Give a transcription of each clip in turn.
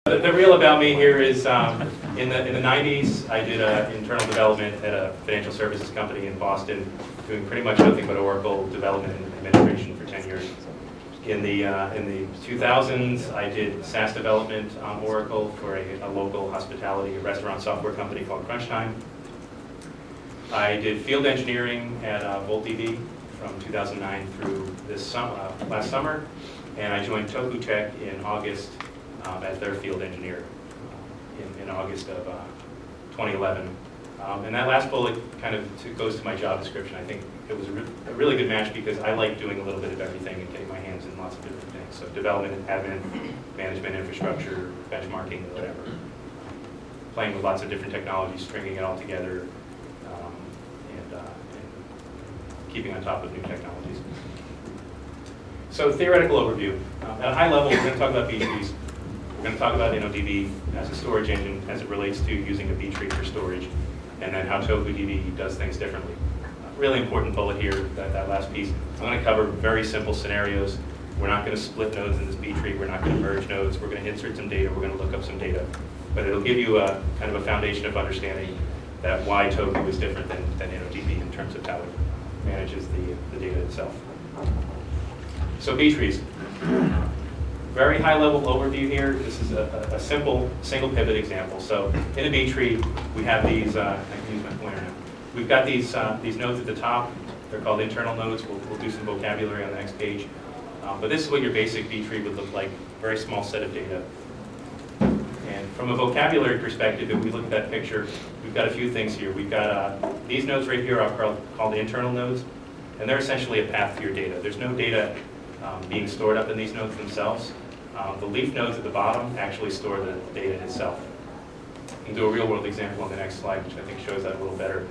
The real about me here is in the 90s, I did internal development at a financial services company in Boston, doing pretty much nothing but Oracle development and administration for 10 years. In the 2000s, I did SaaS development on Oracle for a local hospitality restaurant software company called Crunchtime. I did field engineering at VoltDB from 2009 through last summer, and I joined Toku Tech in August as their field engineer in August of 2011. And that last bullet kind of goes to my job description. I think it was a really good match because I like doing a little bit of everything and getting my hands in lots of different things. So development, admin, management, infrastructure, benchmarking, whatever. Playing with lots of different technologies, stringing it all together, and keeping on top of new technologies. So theoretical overview. At a high level, we're going to talk about B-trees. We're going to talk about InnoDB as a storage engine as it relates to using a B-tree for storage, and then how TokuDB does things differently. Really important bullet here, that last piece. I'm going to cover very simple scenarios. We're not going to split nodes in this B-tree. We're not going to merge nodes. We're going to insert some data. We're going to look up some data. But it'll give you a kind of a foundation of understanding that why Toku is different than InnoDB in terms of how it manages the data itself. So B-trees. Very high-level overview here. This is a simple single pivot example. So in a B-tree, we have these. I can use my pointer now. We've got these nodes at the top. They're called internal nodes. We'll do some vocabulary on the next page. But this is what your basic B-tree would look like. Very small set of data. And from a vocabulary perspective, if we look at that picture, we've got a few things here. We've got these nodes right here are called the internal nodes, and they're essentially a path to your data. There's no data being stored up in these nodes themselves. The leaf nodes at the bottom actually store the data itself. We'll do a real-world example on the next slide, which I think shows that a little better.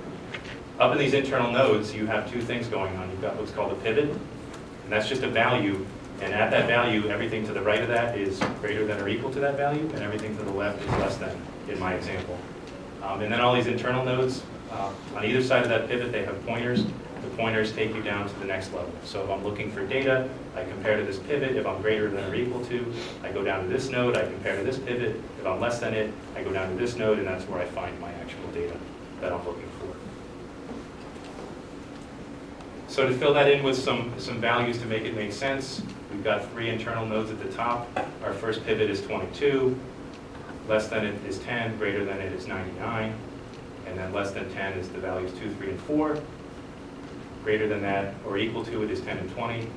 Up in these internal nodes, you have two things going on. You've got what's called a pivot, and that's just a value. And at that value, everything to the right of that is greater than or equal to that value, and everything to the left is less than, in my example. And then all these internal nodes, on either side of that pivot, they have pointers. The pointers take you down to the next level. So if I'm looking for data, I compare to this pivot. If I'm greater than or equal to, I go down to this node, I compare to this pivot. If I'm less than it, I go down to this node, and that's where I find my actual data that I'm looking for. So to fill that in with some values to make it make sense, we've got 3 internal nodes at the top. Our first pivot is 22. Less than it is 10, greater than it is 99. And then less than 10 is the values 2, 3, and 4. Greater than that or equal to it is 10 and 20.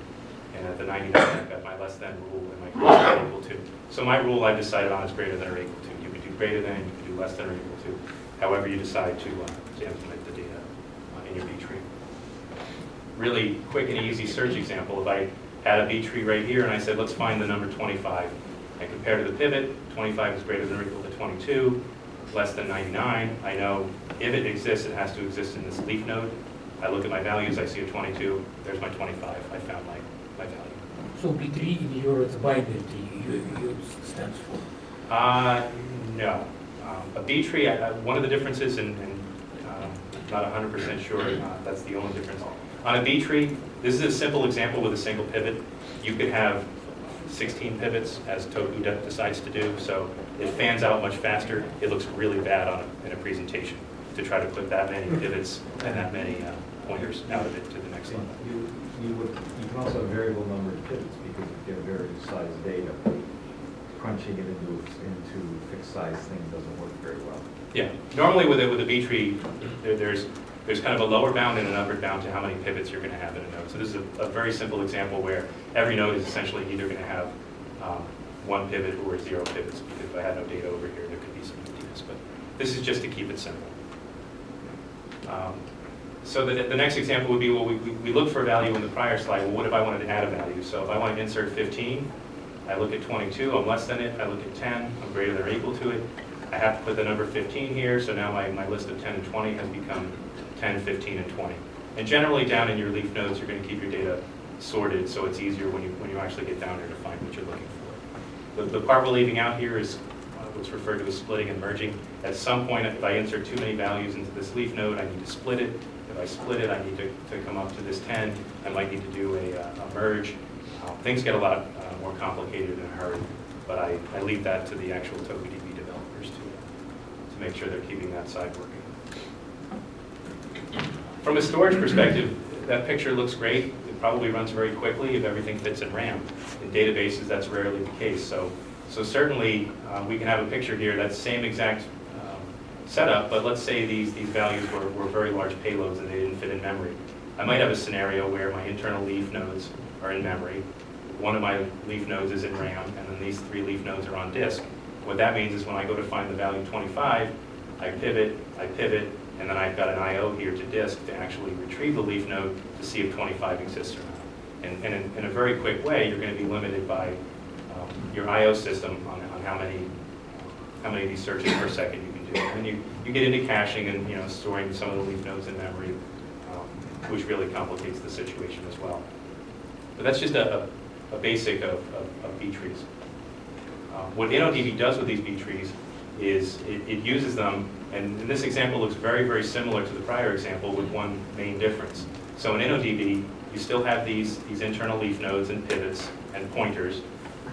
And at the 99, I've got my less than rule and my greater than equal to. So my rule I've decided on is greater than or equal to. You can do greater than, you can do less than or equal to, however you decide to implement the data in your B-tree. Really quick and easy search example. If I had a B-tree right here and I said, let's find the number 25. I compare to the pivot. 25 is greater than or equal to 22, less than 99. I know if it exists, it has to exist in this leaf node. I look at my values, I see a 22, there's my 25, I found my value. So B-tree in your binary you stands for? No. A B-tree, one of the differences, and not 100% sure, that's the only difference. On a B-tree, this is a simple example with a single pivot. You could have 16 pivots, as Toku decides to do, so it fans out much faster. It looks really bad in a presentation to try to put that many pivots and that many pointers out of it to the next level. You can also have a variable number of pivots because you get various size data. Crunching it into fixed size things doesn't work very well. Yeah, normally with a B-tree, there's kind of a lower bound and an upper bound to how many pivots you're going to have in a node. So this is a very simple example where every node is essentially either going to have 1 pivot or 0 pivots, because if I had no data over here, there could be some emptiness. But this is just to keep it simple. So the next example would be, well, we looked for a value in the prior slide. Well, what if I wanted to add a value? So if I want to insert 15, I look at 22, I'm less than it. I look at 10, I'm greater than or equal to it. I have to put the number 15 here, so now my list of 10 and 20 has become 10, 15, and 20. And generally down in your leaf nodes, you're going to keep your data sorted, so it's easier when you actually get down there to find what you're looking for. The part we're leaving out here is what's referred to as splitting and merging. At some point, if I insert too many values into this leaf node, I need to split it. If I split it, I need to come up to this 10. I might need to do a merge. Things get a lot more complicated in a hurry. but I leave that to the actual TokuDB developers to make sure they're keeping that side working. From a storage perspective, that picture looks great. It probably runs very quickly if everything fits in RAM. In databases, that's rarely the case. So certainly, we can have a picture here that's same exact setup, but let's say these values were very large payloads and they didn't fit in memory. I might have a scenario where my internal leaf nodes are in memory, one of my leaf nodes is in RAM, and then these 3 leaf nodes are on disk. What that means is when I go to find the value 25, I pivot, and then I've got an I/O here to disk to actually retrieve the leaf node to see if 25 exists or not. And in a very quick way, you're going to be limited by your I/O system on how many of these searches per second you can do. And you get into caching and storing some of the leaf nodes in memory, which really complicates the situation as well. But that's just a basic of B trees. What InnoDB does with these B trees is it uses them, and this example looks very, very similar to the prior example with one main difference. So in InnoDB, you still have these internal leaf nodes and pivots and pointers,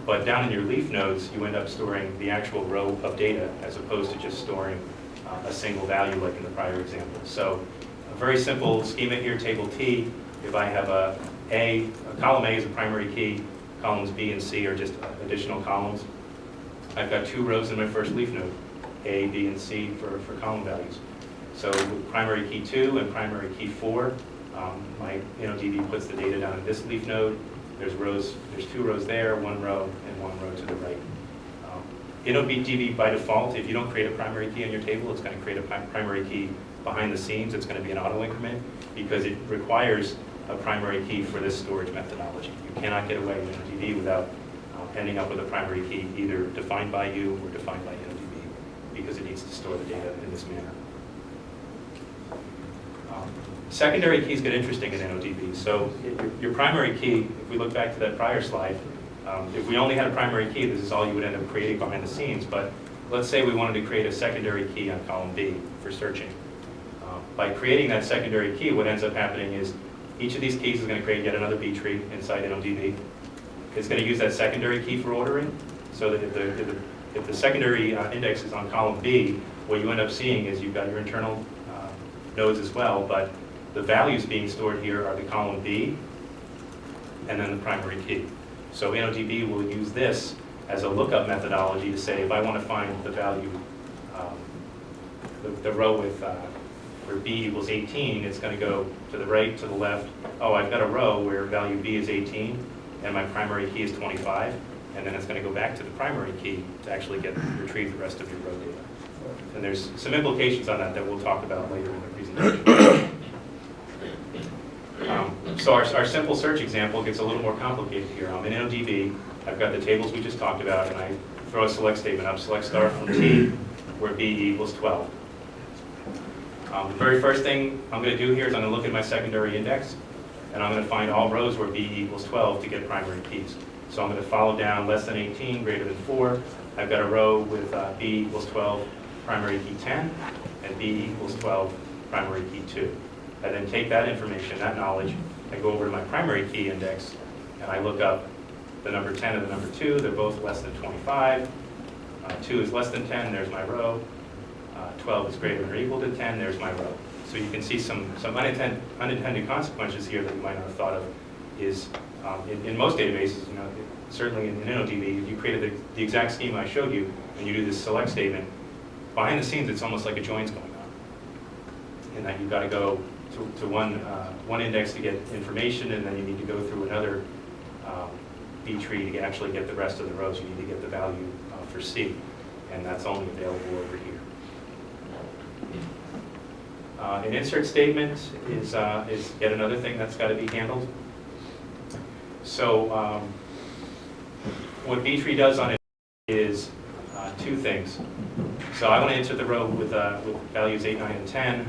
but down in your leaf nodes, you end up storing the actual row of data as opposed to just storing a single value like in the prior example. So a very simple schema here, table T. If I have a column A is a primary key, columns B and C are just additional columns. I've got 2 rows in my first leaf node, A, B, and C for column values. So with primary key 2 and primary key 4, my InnoDB puts the data down in this leaf node. There's 2 rows there, 1 row, and 1 row to the right. InnoDB by default, if you don't create a primary key on your table, it's going to create a primary key behind the scenes. It's going to be an auto increment because it requires a primary key for this storage methodology. You cannot get away with InnoDB without ending up with a primary key either defined by you or defined by InnoDB because it needs to store the data in this manner. Secondary keys get interesting in InnoDB. So your primary key, if we look back to that prior slide, if we only had a primary key, this is all you would end up creating behind the scenes. But let's say we wanted to create a secondary key on column B for searching. By creating that secondary key, what ends up happening is each of these keys is going to create yet another B tree inside InnoDB. It's going to use that secondary key for ordering, so that if the secondary index is on column B, what you end up seeing is you've got your internal nodes as well, but the values being stored here are the column B and then the primary key. So InnoDB will use this as a lookup methodology to say if I want to find the value, the row with where B equals 18, it's going to go to the right, to the left. Oh, I've got a row where value B is 18 and my primary key is 25, and then it's going to go back to the primary key to actually retrieve the rest of your row data. And there's some implications on that we'll talk about later in the presentation. So our simple search example gets a little more complicated here. I'm in InnoDB, I've got the tables we just talked about, and I throw a select statement up, select star from T, where B equals 12. The very first thing I'm going to do here is I'm going to look at my secondary index, and I'm going to find all rows where B equals 12 to get primary keys. So I'm going to follow down less than 18, greater than 4. I've got a row with B equals 12, primary key 10, and B equals 12, primary key 2. I then take that information, that knowledge, I go over to my primary key index, and I look up the number 10 and the number 2. They're both less than 25. 2 is less than 10, there's my row. 12 is greater than or equal to 10, there's my row. So you can see some unintended consequences here that you might not have thought of is, in most databases, certainly in InnoDB, you created the exact schema I showed you, and you do this select statement. Behind the scenes, it's almost like a join's going on. In that you've got to go to one index to get information, and then you need to go through another B tree to actually get the rest of the rows. You need to get the value for C, and that's only available over here. An insert statement is yet another thing that's got to be handled. So what B tree does on it is 2 things. So I want to enter the row with values 8, 9, and 10,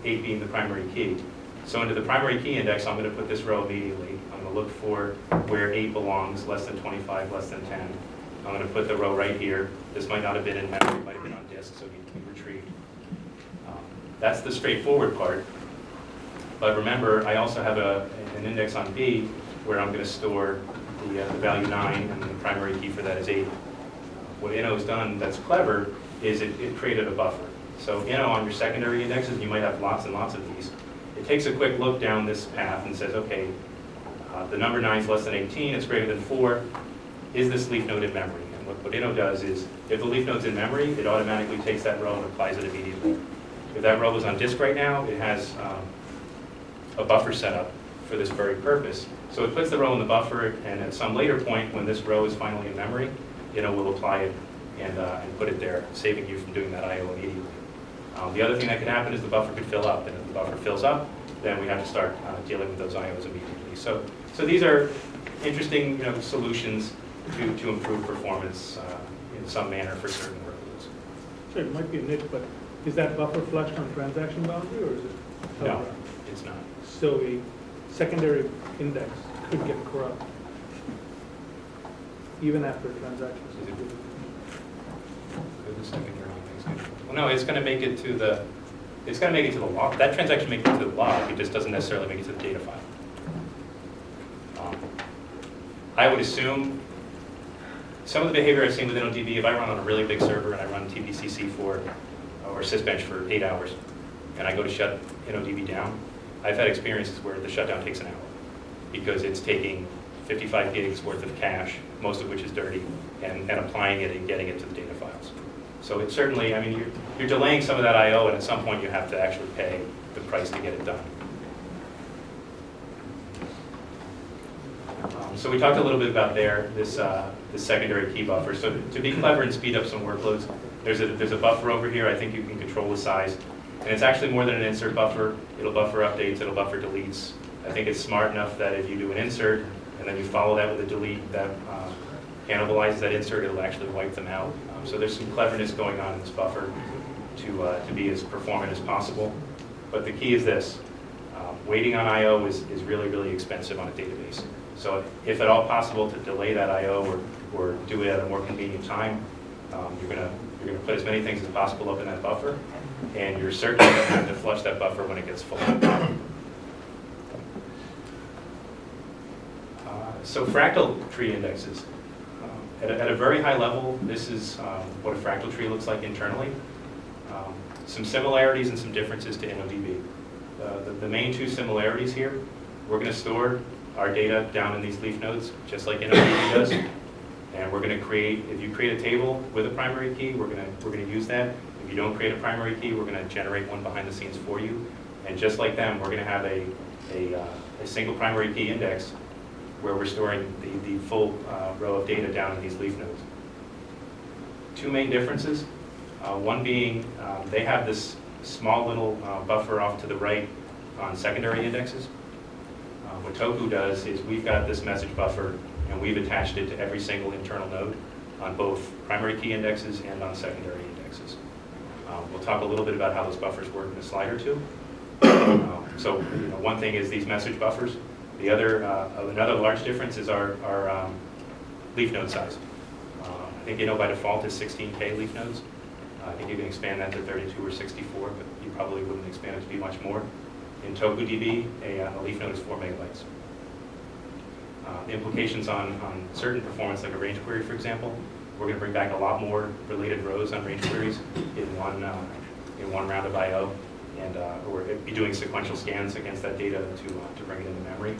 8 being the primary key. So into the primary key index, I'm going to put this row immediately. I'm going to look for where 8 belongs, less than 25, less than 10. I'm going to put the row right here. This might not have been in memory, it might have been on disk, so it can be retrieved. That's the straightforward part. But remember, I also have an index on B where I'm going to store the value 9, and the primary key for that is 8. what Inno's done that's clever is it created a buffer. So Inno on your secondary indexes, you might have lots and lots of these. It takes a quick look down this path and says, okay, the number 9 is less than 18, it's greater than 4. Is this leaf node in memory? And what Inno does is, if the leaf node's in memory, it automatically takes that row and applies it immediately. If that row is on disk right now, it has a buffer set up for this very purpose. So it puts the row in the buffer, and at some later point, when this row is finally in memory, Inno will apply it and put it there, saving you from doing that I/O immediately. The other thing that could happen is the buffer could fill up, and if the buffer fills up, then we have to start dealing with those I/Os immediately. So these are interesting, solutions to improve performance in some manner for certain workloads. So it might be a nit, but is that buffer flushed on transaction boundary, or is it? No, it's not. So a secondary index could get corrupt even after transactions. Well, no, it's going to make it to the log. That transaction makes it to the log. It just doesn't necessarily make it to the data file. I would assume some of the behavior I've seen with InnoDB, if I run on a really big server and I run TPCC or Sysbench for 8 hours, and I go to shut InnoDB down, I've had experiences where the shutdown takes an hour because it's taking 55 gigs worth of cache, most of which is dirty, and applying it and getting it to the data files. So it certainly, you're delaying some of that I/O, and at some point you have to actually pay the price to get it done. So we talked a little bit about this secondary key buffer. So to be clever and speed up some workloads, there's a buffer over here. I think you can control the size. And it's actually more than an insert buffer. It'll buffer updates, it'll buffer deletes. I think it's smart enough that if you do an insert, and then you follow that with a delete that cannibalizes that insert, it'll actually wipe them out. So there's some cleverness going on in this buffer to be as performant as possible. But the key is this. Waiting on I/O is really, really expensive on a database. So if at all possible to delay that I/O or do it at a more convenient time, you're going to put as many things as possible up in that buffer, and you're certainly going to have to flush that buffer when it gets full. So fractal tree indexes. At a very high level, this is what a fractal tree looks like internally. Some similarities and some differences to InnoDB. The main two similarities here, we're going to store our data down in these leaf nodes, just like InnoDB does. And we're going to create, if you create a table with a primary key, we're going to use that. If you don't create a primary key, we're going to generate one behind the scenes for you. And just like them, we're going to have a single primary key index where we're storing the full row of data down in these leaf nodes. Two main differences. One being they have this small little buffer off to the right on secondary indexes. What Toku does is we've got this message buffer and we've attached it to every single internal node on both primary key indexes and on secondary indexes. We'll talk a little bit about how those buffers work in a slide or two. So one thing is these message buffers. The other, another large difference is our leaf node size. I think by default is 16K leaf nodes. I think you can expand that to 32 or 64, but you probably wouldn't expand it to be much more. In TokuDB, a leaf node is 4 megabytes. The implications on certain performance, like a range query, for example, we're going to bring back a lot more related rows on range queries in one round of I/O, and or be doing sequential scans against that data to bring it into memory.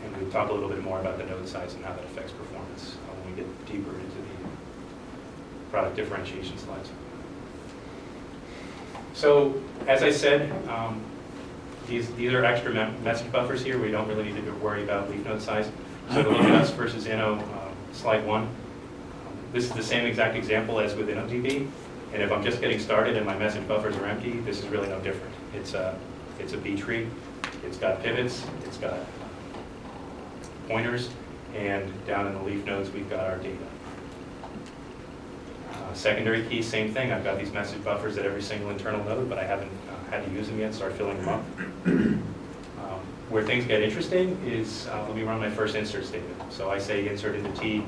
And we'll talk a little bit more about the node size and how that affects performance when we get deeper into the product differentiation slides. So, as I said, these are extra message buffers here. We don't really need to worry about leaf node size. So to look at us versus Inno, slide 1, this is the same exact example as with InnoDB. And if I'm just getting started and my message buffers are empty, this is really no different. It's a B tree. It's got pivots. It's got pointers. And down in the leaf nodes, we've got our data. Secondary key, same thing. I've got these message buffers at every single internal node, but I haven't had to use them yet, start filling them up. Where things get interesting is, let me run my first insert statement. So I say insert into T,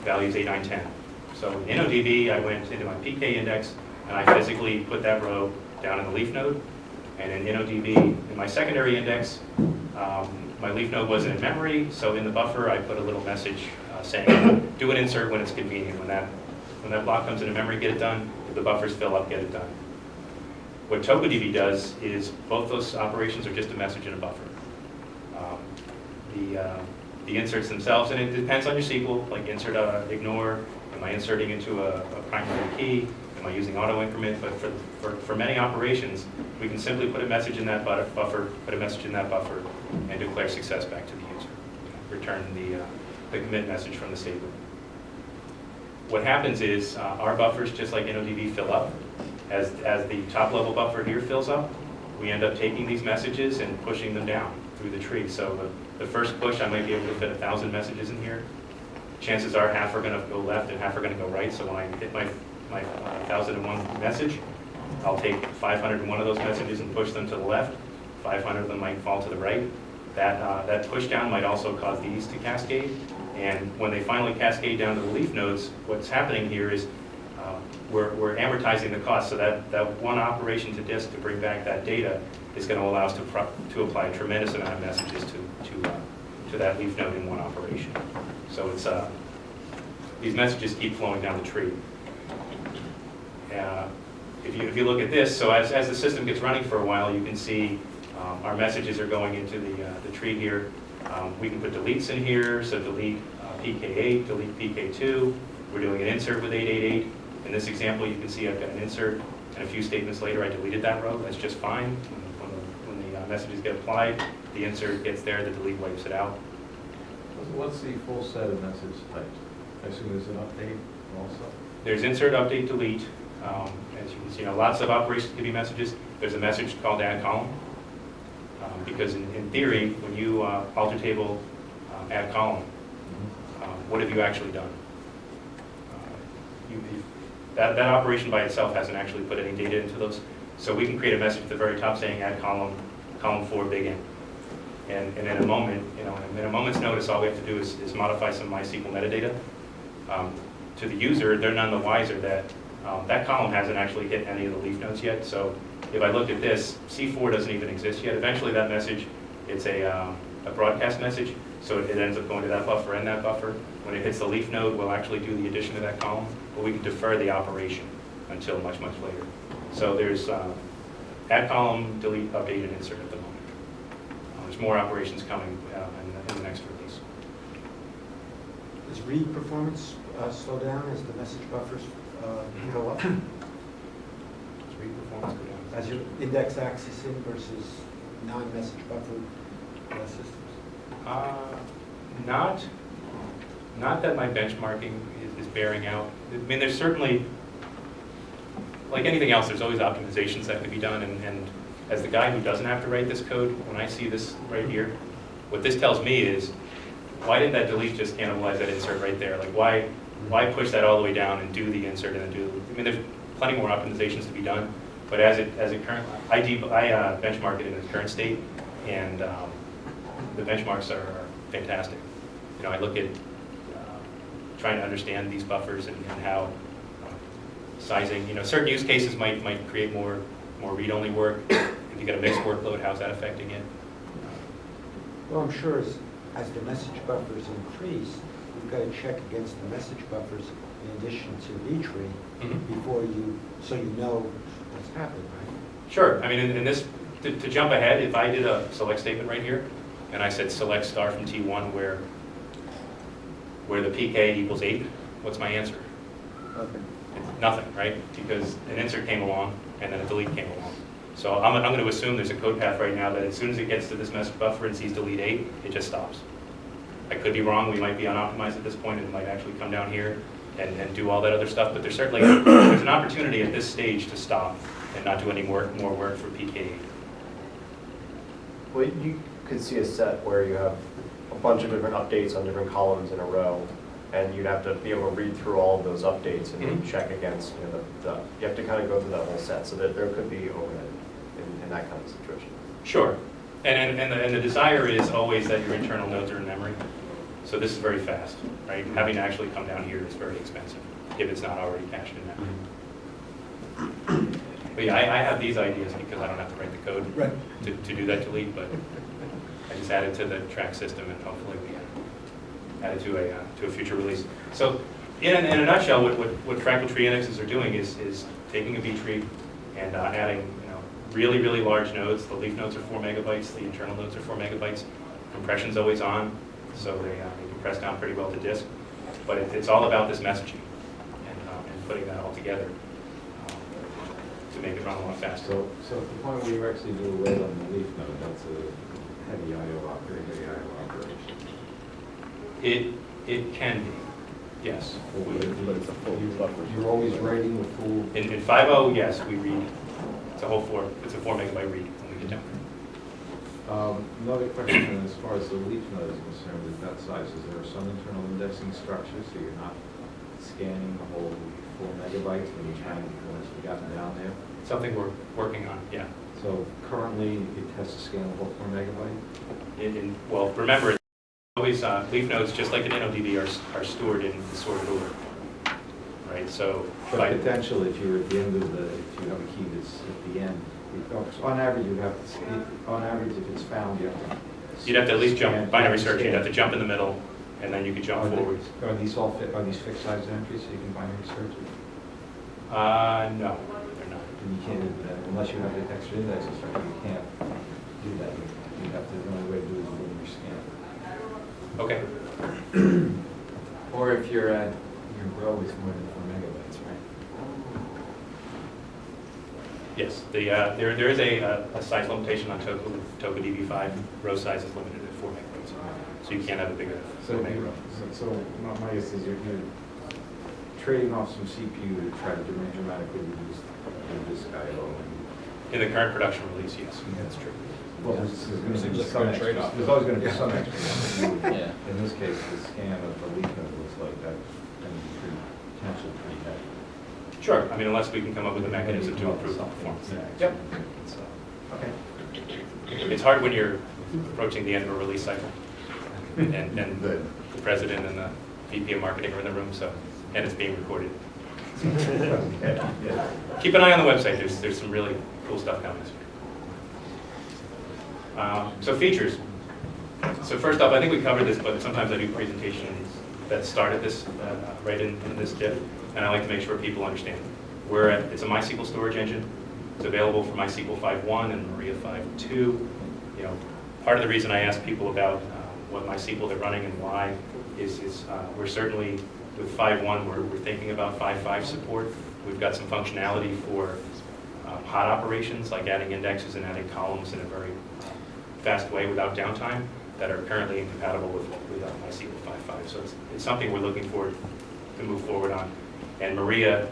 values 8, 9, 10. So in InnoDB, I went into my PK index, and I physically put that row down in the leaf node. And in InnoDB, in my secondary index, my leaf node wasn't in memory, so in the buffer, I put a little message saying, do an insert when it's convenient. When that block comes into memory, get it done. If the buffers fill up, get it done. What TokuDB does is both those operations are just a message in a buffer. The inserts themselves, and it depends on your SQL, like insert, ignore, am I inserting into a primary key, am I using auto increment, but for many operations, we can simply put a message in that buffer, and declare success back to the user. Return the commit message from the statement. What happens is our buffers, just like NODB, fill up. As the top level buffer here fills up, we end up taking these messages and pushing them down through the tree. So the first push, I might be able to fit 1,000 messages in here. Chances are half are going to go left and half are going to go right. So when I hit my 1,001 message, I'll take 501 of those messages and push them to the left. 500 of them might fall to the right. That push down might also cause these to cascade. And when they finally cascade down to the leaf nodes, what's happening here is we're amortizing the cost. So that one operation to disk to bring back that data is going to allow us to apply a tremendous amount of messages to that leaf node in one operation. So it's these messages keep flowing down the tree. If you look at this, so as the system gets running for a while, you can see our messages are going into the tree here. We can put deletes in here, so delete PK8, delete PK2. We're doing an insert with 888. In this example, you can see I've got an insert, and a few statements later, I deleted that row. That's just fine. When the messages get applied, the insert gets there, the delete wipes it out. What's the full set of message types? I assume there's an update also? There's insert, update, delete. As you can see, lots of operations can be messages. There's a message called add column. Because in theory, when you alter table, add column, what have you actually done? That operation by itself hasn't actually put any data into those. So we can create a message at the very top saying add column 4 big N. And in a moment, in a moment's notice, all we have to do is modify some MySQL metadata. To the user, they're none the wiser that that column hasn't actually hit any of the leaf nodes yet. So if I look at this, C4 doesn't even exist yet. Eventually that message, it's a broadcast message, so it ends up going to that buffer and that buffer. When it hits the leaf node, we'll actually do the addition of that column, but we can defer the operation until much, much later. So there's add column, delete, update, and insert at the moment. There's more operations coming in the next release. Does read performance slow down as the message buffers go up? Does read performance go down? As you index accessing versus non-message buffer systems? Not that my benchmarking is bearing out. I mean, there's certainly, like anything else, there's always optimizations that can be done. And as the guy who doesn't have to write this code, when I see this right here, what this tells me is, why didn't that delete just cannibalize that insert right there? Like, why push that all the way down and do the insert and then do? I mean, there's plenty more optimizations to be done. But as it current, I benchmark it in its current state, and the benchmarks are fantastic. I look at trying to understand these buffers and how sizing. Certain use cases might create more read-only work. If you got a mixed workload, how's that affecting it? Well, I'm sure as the message buffers increase, you've got to check against the message buffers in addition to the tree before so you know what's happening, right? Sure. I mean, in this, to jump ahead, if I did a select statement right here, and I said select star from T1 where the PK equals 8, what's my answer? Nothing. It's nothing, right? Because an insert came along and then a delete came along. So I'm going to assume there's a code path right now that as soon as it gets to this message buffer and sees delete 8, it just stops. I could be wrong. We might be unoptimized at this point, and it might actually come down here and do all that other stuff. But there's an opportunity at this stage to stop and not do any more work for PK8. Well, you could see a set where you have a bunch of different updates on different columns in a row, and you'd have to be able to read through all of those updates and check against, you have to kind of go through that whole set, so that there could be overhead in that kind of situation. Sure. And the desire is always that your internal nodes are in memory. So this is very fast, right? Having to actually come down here is very expensive if it's not already cached in memory. But yeah, I have these ideas because I don't have to write the code to do that delete, but I just add it to the track system and hopefully we add it to a future release. So in a nutshell, what Fractal tree indexes are doing is taking a B tree and adding really, really large nodes. The leaf nodes are 4 megabytes, the internal nodes are 4 megabytes. Compression's always on, so they compress down pretty well to disk. But it's all about this messaging and putting that all together to make it run a lot faster. So at the point where you actually do a load on the leaf node, that's a heavy I/O operation. It can be, yes. But it's a full buffer. You're always writing the full. In 5.0, yes, we read. It's a 4 megabyte read when we get down there. Another question, as far as the leaf node is concerned, at that size, is there some internal indexing structure so you're not scanning the whole 4 megabytes when you're trying, once you've gotten down there? Something we're working on, yeah. So currently, it has to scan the whole 4 megabyte? Well, remember, always leaf nodes, just like an NODB, are stored in sorted order, right? So, But potentially, if you're at the end of if you have a key that's at the end, on average, if it's found, you'd have to at least jump binary search. You'd have to scan. jump in the middle, and then you could jump forward. Are these fixed size entries so you can binary search it? No, they're not. And you can't, unless you have the extra index structure, you can't do that. You have to, the only way to do it is linear scan. Okay. Or if you're at, your row is more than 4 megabytes, right? Yes, there is a size limitation on Toku. Toku DB5 row size is limited at 4 megabytes, so you can't have a bigger 4 meg row. So my guess is you're trading off some CPU to try to dramatically reduce your disk I/O. In the current production release, yes, that's true. Well, there's going to Seems be like some a extra, trade-off. there's always going to be some extra. Yeah. In this case, the scan of the leaf node looks like that, and potentially pretty heavy. Sure, I mean, unless we can come up with a mechanism to improve the performance. Yep. Okay. It's hard when you're approaching the end of a release cycle, and the president and the VP of marketing are in the room, so, and it's being recorded. Yeah. Keep an eye on the website, there's some really cool stuff coming this year. So features. So first off, I think we covered this, but sometimes I do presentations that start at this, right in this tip, and I like to make sure people understand. It's a MySQL storage engine. It's available for MySQL 5.1 and Maria 5.2. Part of the reason I ask people about what MySQL they're running and why is we're certainly, with 5.1, we're thinking about 5.5 support. We've got some functionality for hot operations, like adding indexes and adding columns in a very fast way without downtime, that are currently incompatible with MySQL 5.5. So it's something we're looking forward to move forward on. And Maria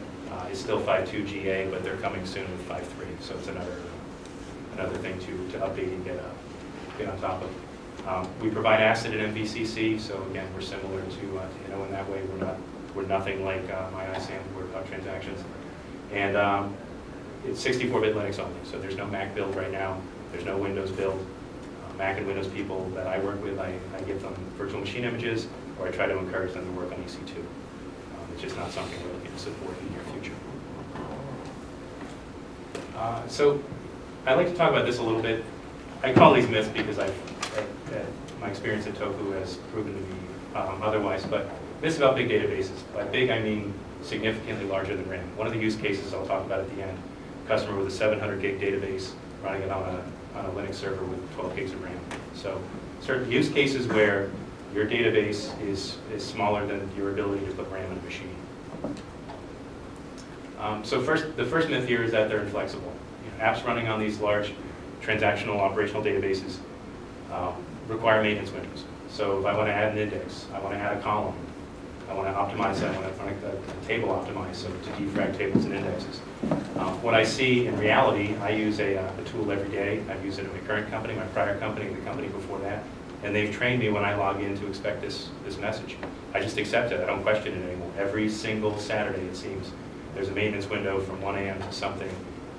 is still 5.2 GA, but they're coming soon with 5.3. So it's another thing to update and get on top of. We provide ACID and MVCC, so again, we're similar to in that way we're nothing like MyISAM, we're about transactions. And it's 64-bit Linux only, so there's no Mac build right now. There's no Windows build. Mac and Windows people that I work with, I give them virtual machine images, or I try to encourage them to work on EC2. It's just not something we're looking to support in the near future. So I'd like to talk about this a little bit. I call these myths because my experience at Toku has proven to be otherwise, but myths about big databases. By big, I mean significantly larger than RAM. One of the use cases I'll talk about at the end, customer with a 700 gig database running it on a Linux server with 12 gigs of RAM. So certain use cases where your database is smaller than your ability to put RAM in a machine. So the first myth here is that they're inflexible. Apps running on these large transactional operational databases require maintenance windows. So if I want to add an index, I want to add a column, I want to optimize that, I want to make the table optimized, so to defrag tables and indexes. What I see in reality, I use a tool every day. I've used it in my current company, my prior company, the company before that, and they've trained me when I log in to expect this message. I just accept it. I don't question it anymore. Every single Saturday, it seems, there's a maintenance window from 1 a.m. to something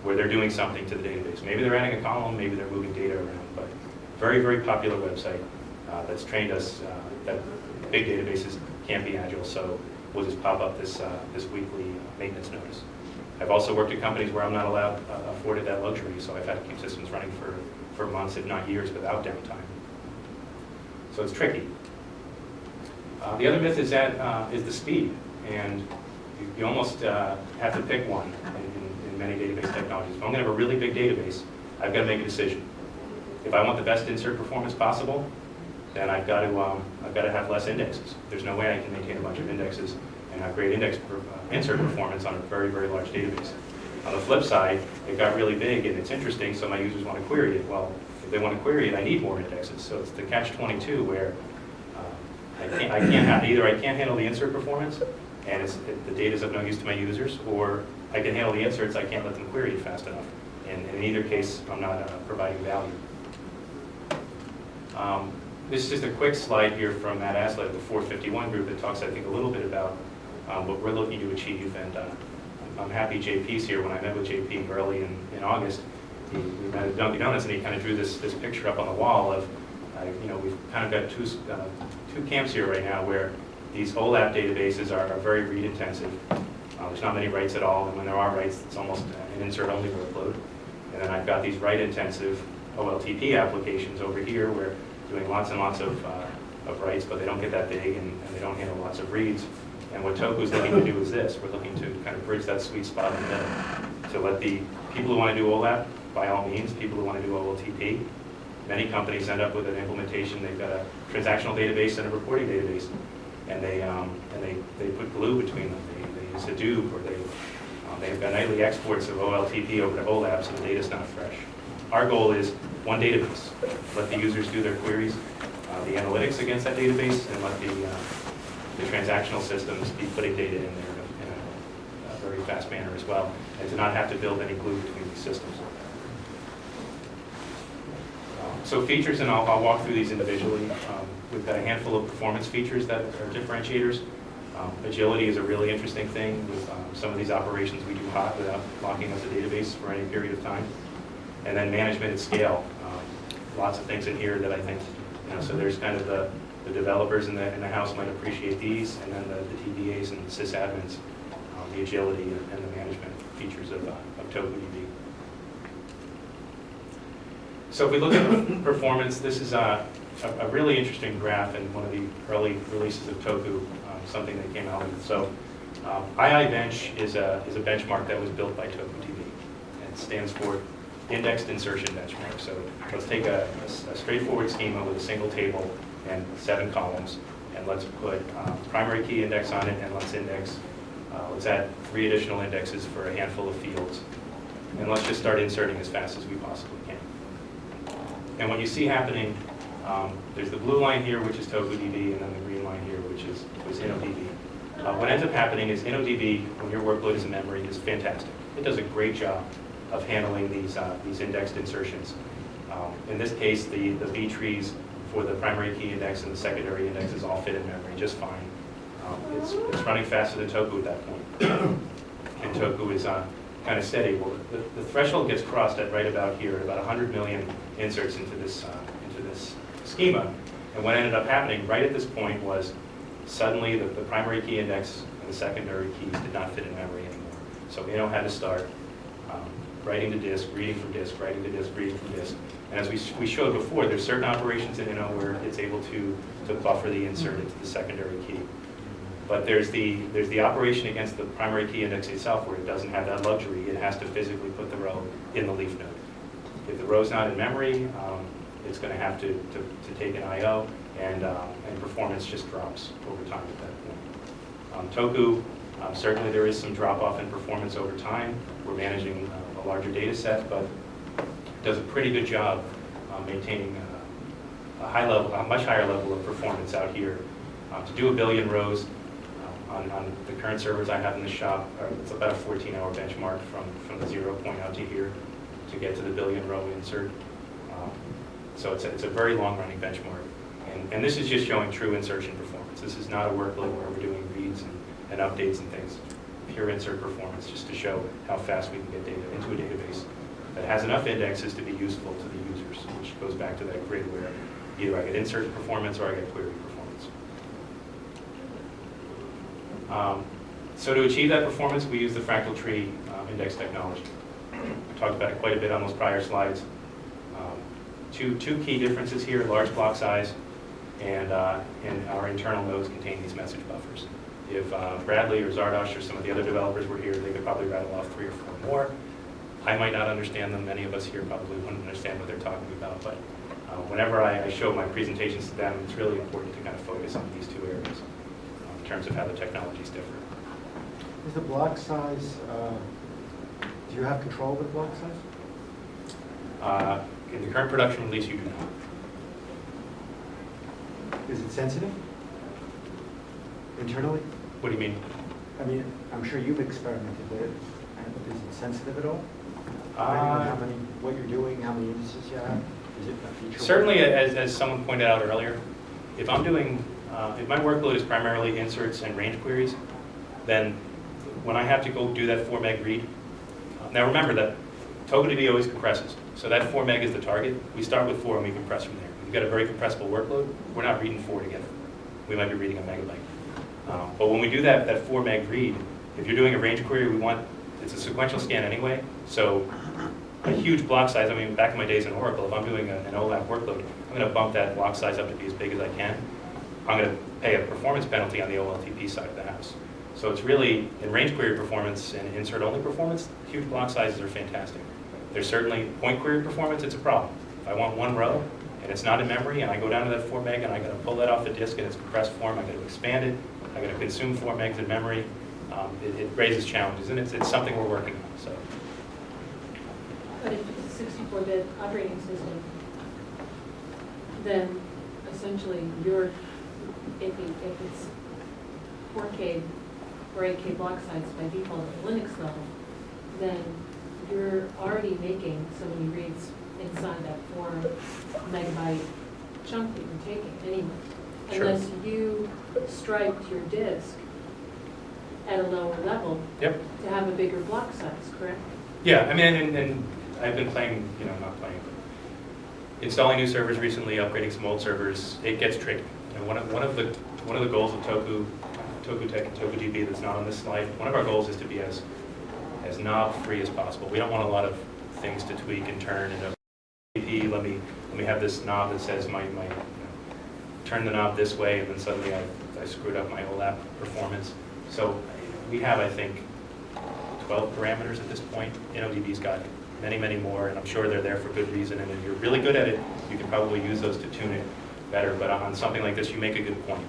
where they're doing something to the database. Maybe they're adding a column, maybe they're moving data around, but very, very popular website that's trained us that big databases can't be agile, so we'll just pop up this weekly maintenance notice. I've also worked at companies where I'm not afforded that luxury, so I've had to keep systems running for months, if not years, without downtime. So it's tricky. The other myth is the speed, and you almost have to pick one in many database technologies. If I'm going to have a really big database, I've got to make a decision. If I want the best insert performance possible, then I've got to have less indexes. There's no way I can maintain a bunch of indexes and have great insert performance on a very, very large database. On the flip side, it got really big and it's interesting, so my users want to query it. Well, if they want to query it, I need more indexes. So it's the catch-22 where I can't handle the insert performance, and the data's of no use to my users, or I can handle the inserts, I can't let them query it fast enough. And in either case, I'm not providing value. This is just a quick slide here from Matt Aslett of the 451 group that talks, I think, a little bit about what we're looking to achieve. And I'm happy JP's here. When I met with JP early in August, we met at Dunkin' Donuts, and he kind of drew this picture up on the wall of, we've kind of got two camps here right now where these OLAP databases are very read intensive. There's not many writes at all, and when there are writes, it's almost an insert-only workload. And then I've got these write-intensive OLTP applications over here where doing lots and lots of writes, but they don't get that big and they don't handle lots of reads. And what Toku is looking to do is this. We're looking to kind of bridge that sweet spot in the middle. So let the people who want to do OLAP, by all means, people who want to do OLTP. Many companies end up with an implementation. They've got a transactional database and a reporting database, and they put glue between them. They use Hadoop, or they've got nightly exports of OLTP over to OLAP, so the data's not fresh. Our goal is one database. Let the users do their queries, the analytics against that database, and let the transactional systems be putting data in there in a very fast manner as well, and to not have to build any glue between these systems. So features, and I'll walk through these individually. We've got a handful of performance features that are differentiators. Agility is a really interesting thing. With some of these operations we do hot without locking up the database for any period of time. And then management at scale. Lots of things in here that I think, so there's kind of the developers in the house might appreciate these, and then the DBAs and sysadmins, the agility and the management features of TokuDB. So if we look at performance, this is a really interesting graph in one of the early releases of Toku, something that came out with. So IIBench is a benchmark that was built by TokuDB. It stands for Indexed Insertion Benchmark. So let's take a straightforward schema with a single table and 7 columns, and let's put primary key index on it, and let's add 3 additional indexes for a handful of fields. And let's just start inserting as fast as we possibly can. And what you see happening, there's the blue line here, which is TokuDB, and then the green line here, which is InnoDB. What ends up happening is InnoDB, when your workload is in memory, is fantastic. It does a great job of handling these indexed insertions. In this case, the B trees for the primary key index and the secondary indexes all fit in memory just fine. It's running faster than Toku at that point. And Toku is kind of steady. Well, the threshold gets crossed at right about here, at about 100 million inserts into this schema. And what ended up happening right at this point was suddenly the primary key index and the secondary keys did not fit in memory anymore. So Inno had to start writing to disk, reading from disk, writing to disk, reading from disk. And as we showed before, there's certain operations in Inno where it's able to buffer the insert into the secondary key. But there's the operation against the primary key index itself where it doesn't have that luxury. It has to physically put the row in the leaf node. If the row's not in memory, it's going to have to take an I/O, and performance just drops over time at that point. Toku, certainly there is some drop-off in performance over time. We're managing a larger data set, but it does a pretty good job maintaining a much higher level of performance out here. To do 1 billion rows on the current servers I have in the shop, it's about a 14-hour benchmark from the 0 point out to here to get to the 1 billion row insert. So it's a very long-running benchmark. And this is just showing true insertion performance. This is not a workload where we're doing reads and updates and things. Pure insert performance, just to show how fast we can get data into a database that has enough indexes to be useful to the users, which goes back to that grid where either I get insert performance or I get query performance. So to achieve that performance, we use the Fractal tree index technology. I talked about it quite a bit on those prior slides. Two key differences here: large block size and our internal nodes contain these message buffers. If Bradley or Zardosh or some of the other developers were here, they could probably rattle off 3 or 4 more. I might not understand them. Many of us here probably wouldn't understand what they're talking about, but whenever I show my presentations to them, it's really important to kind of focus on these 2 areas in terms of how the technologies differ. Is the block size, do you have control over the block size? In the current production release, you do not. Is it sensitive internally? What do you mean? I mean, I'm sure you've experimented with it. Is it sensitive at all? What you're doing, how many indices you have? Is it a feature? Certainly, as someone pointed out earlier, if I'm doing, if my workload is primarily inserts and range queries, then when I have to go do that 4 meg read, now remember that TokuDB always compresses. So that 4 meg is the target. We start with 4 and we compress from there. We've got a very compressible workload. We're not reading 4 together. We might be reading a megabyte. But when we do that 4 meg read, if you're doing a range query, it's a sequential scan anyway. So a huge block size, I mean, back in my days in Oracle, if I'm doing an OLAP workload, I'm going to bump that block size up to be as big as I can. I'm going to pay a performance penalty on the OLTP side of the house. So it's really, in range query performance and insert-only performance, huge block sizes are fantastic. There's certainly point query performance, it's a problem. If I want 1 row and it's not in memory and I go down to that 4 meg and I got to pull that off the disk in its compressed form, I got to expand it, I got to consume 4 megs in memory, it raises challenges, and it's something we're working on. So. But if it's a 64-bit operating system, then essentially if it's 4K or 8K block size by default at Linux level, then you're already making so many reads inside that 4 megabyte chunk that you're taking anyway. Sure. Unless you striped your disk at a lower level Yep. to have a bigger block size, correct? Yeah, I mean, and I've been playing, not playing, but installing new servers recently, upgrading some old servers. It gets tricky. One of the goals of TokuTech and TokuDB that's not on this slide. One of our goals is to be as knob-free as possible. We don't want a lot of things to tweak and turn. And let me have this knob that says turn the knob this way, and then suddenly I screwed up my OLAP performance. So we have, I think, 12 parameters at this point. NODB's got many, many more, and I'm sure they're there for good reason. And if you're really good at it, you can probably use those to tune it better. But on something like this, you make a good point.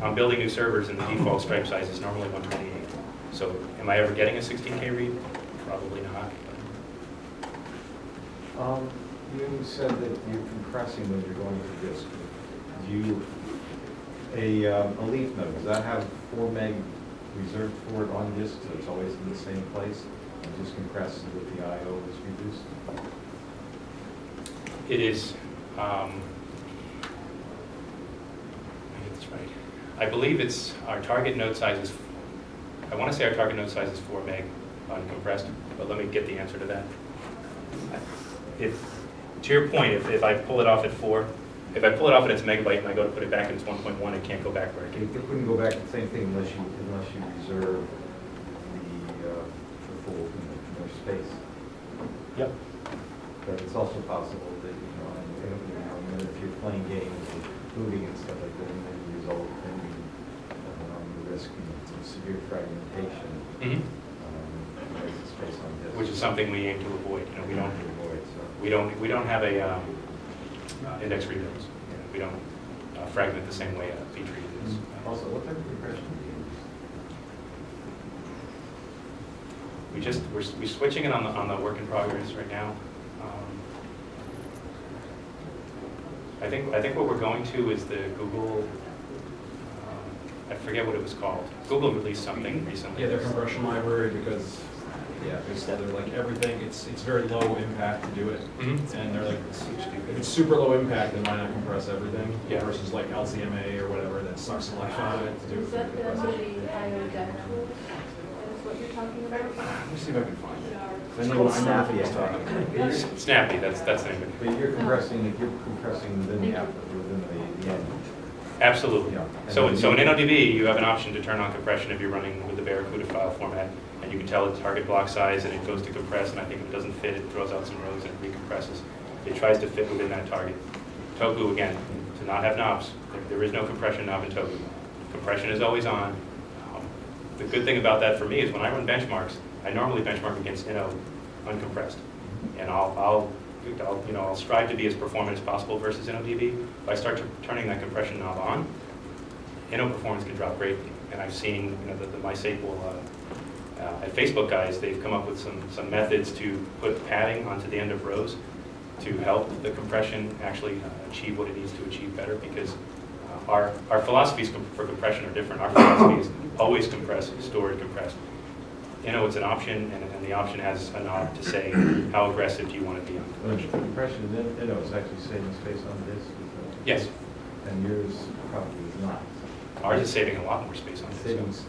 I'm building new servers, and the default stripe size is normally 128. So am I ever getting a 16K read? Probably not. You said that you're compressing when you're going to disk. A leaf node, does that have 4 meg reserved for it on disk, so it's always in the same place, and just compresses with the I/O is reduced? It is, I get this right. I believe our target node size is, I want to say our target node size is 4 meg uncompressed, but let me get the answer to that. To your point, if I pull it off at 4, if I pull it off at its megabyte and I go to put it back in its 1.1, it can't go back where it You came. couldn't go back to the same thing unless you reserve the full more space. Yep. But it's also possible that, if you're playing games and moving and stuff like that, and then you risk severe fragmentation, Mhm. space on disk. Which is something we aim to avoid. We don't avoid, so. we don't have a index rebuilds. We don't fragment the same way a P-tree is. Also, what type of compression do you use? We're switching it on the work in progress right now. I think what we're going to is the Google. I forget what it was called. Google released something recently. Yeah, their compression library, because they're like everything. It's very low impact to do it, Mhm. and they're like if it's super low impact, then why not compress everything? Yeah. Versus like LCMA or whatever that sucks the life out of it to do. Is that the IO deck tools? That's what you're talking about? Let me see if I can find it. I know called I know Snappy, what I it's talking about. Snappy, that's the name of it. But you're compressing within the app, within the end. Absolutely. Yeah. So in NODB, you have an option to turn on compression if you're running with the Barracuda file format, and you can tell the target block size, and it goes to compress, and I think if it doesn't fit, it throws out some rows and recompresses. It tries to fit within that target. Toku, again, to not have knobs. There is no compression knob in Toku. Compression is always on. The good thing about that for me is when I run benchmarks, I normally benchmark against uncompressed. And I'll strive to be as performant as possible versus InnoDB. If I start turning that compression knob on, performance can drop greatly. And I've seen the MySQL at Facebook guys, they've come up with some methods to put padding onto the end of rows to help the compression actually achieve what it needs to achieve better, because our philosophies for compression are different. Our philosophy is always compress, store, and compress. It's an option, and the option has a knob to say how aggressive do you want to be on compression. Compression, is actually saving space on disk? Yes. And yours probably is not. Ours is saving a lot more space on disk. Savings.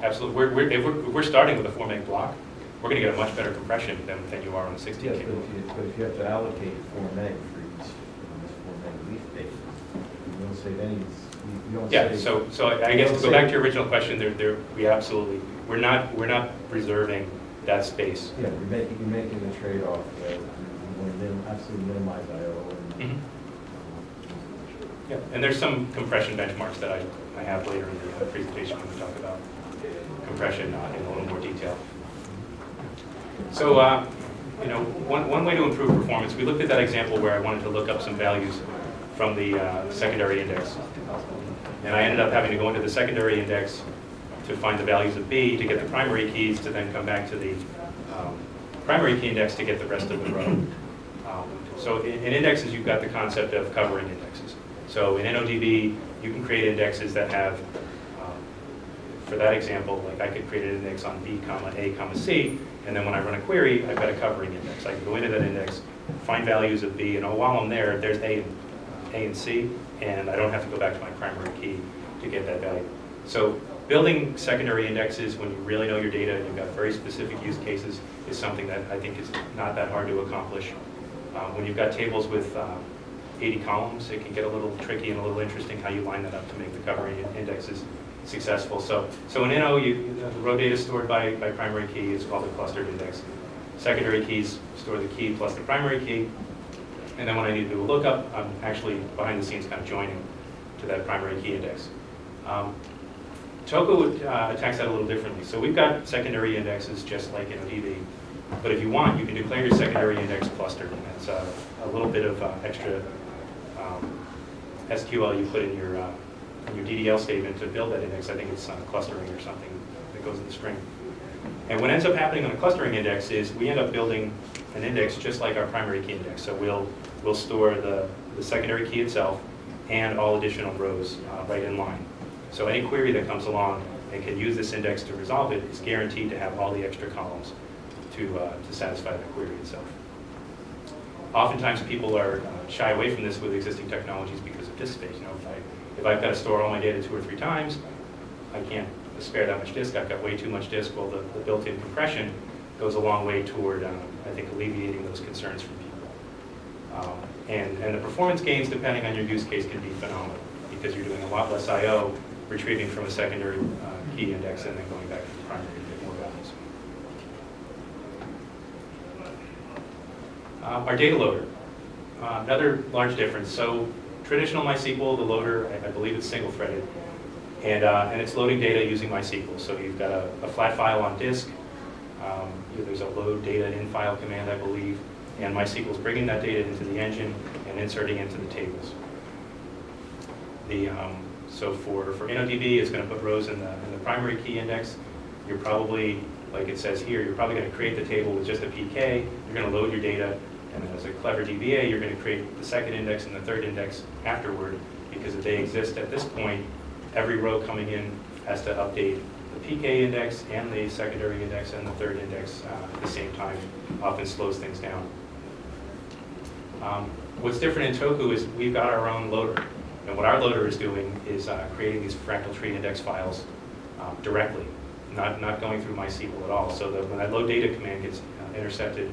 Absolutely. If we're starting with a 4 meg block, we're going to get a much better compression than you are on a 16 Yes, cable. but if you have to allocate 4 meg for each, this 4 meg leaf page, you don't save any, you don't Yeah, save. so I guess to go back to your original question, we're not reserving that space. Yeah, you're making the trade-off, you want to absolutely minimize I/O. Mhm. Yeah, and there's some compression benchmarks that I have later in the presentation when we talk about compression in a little more detail. So, one way to improve performance, we looked at that example where I wanted to look up some values from the secondary index. And I ended up having to go into the secondary index to find the values of B, to get the primary keys, to then come back to the primary key index to get the rest of the row. So in indexes, you've got the concept of covering indexes. So in InnoDB, you can create indexes that have, for that example, like I could create an index on B, A, C, and then when I run a query, I've got a covering index. I can go into that index, find values of B, and while I'm there, there's A and C, and I don't have to go back to my primary key to get that value. So building secondary indexes when you really know your data and you've got very specific use cases is something that I think is not that hard to accomplish. When you've got tables with 80 columns, it can get a little tricky and a little interesting how you line that up to make the covering indexes successful. So in Inno, the row data is stored by primary key. It's called a clustered index. Secondary keys store the key plus the primary key. And then when I need to do a lookup, I'm actually behind the scenes kind of joining to that primary key index. Toku attacks that a little differently. So we've got secondary indexes just like InnoDB. But if you want, you can declare your secondary index clustered. And that's a little bit of extra SQL you put in your DDL statement to build that index. I think it's clustering or something that goes in the string. And what ends up happening on a clustering index is we end up building an index just like our primary key index. So we'll store the secondary key itself and all additional rows right in line. So any query that comes along and can use this index to resolve it is guaranteed to have all the extra columns to satisfy the query itself. Oftentimes people are shy away from this with existing technologies because of disk space. If I've got to store all my data 2 or 3 times, I can't spare that much disk. I've got way too much disk. Well, the built-in compression goes a long way toward, I think, alleviating those concerns from people. And the performance gains, depending on your use case, can be phenomenal because you're doing a lot less I/O, retrieving from a secondary key index and then going back to the primary to get more values. Our data loader, another large difference. So traditional MySQL, the loader, I believe it's single-threaded, and it's loading data using MySQL. So you've got a flat file on disk. There's a load data in file command, I believe, and MySQL is bringing that data into the engine and inserting into the tables. So for InnoDB, it's going to put rows in the primary key index. You're probably, like it says here, you're probably going to create the table with just a PK. You're going to load your data, and then as a clever DBA, you're going to create the second index and the third index afterward, because if they exist at this point, every row coming in has to update the PK index and the secondary index and the third index at the same time. Often slows things down. What's different in Toku is we've got our own loader. And what our loader is doing is creating these fractal tree index files directly, not going through MySQL at all. So that when that load data command gets intercepted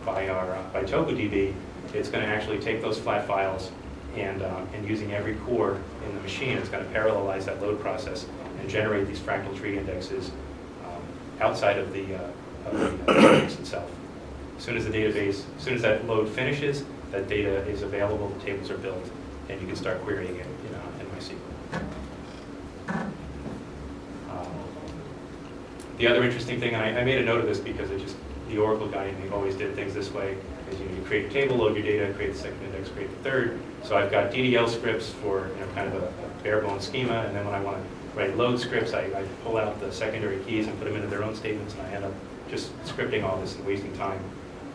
by TokuDB, it's going to actually take those flat files and using every core in the machine, it's going to parallelize that load process and generate these fractal tree indexes outside of the index itself. As soon as that load finishes, that data is available, the tables are built, and you can start querying it in MySQL. The other interesting thing, and I made a note of this because the Oracle guy in me always did things this way, is you create a table, load your data, create the second index, create the third. So I've got DDL scripts for kind of a bare bones schema, and then when I want to write load scripts, I pull out the secondary keys and put them into their own statements, and I end up just scripting all this and wasting time.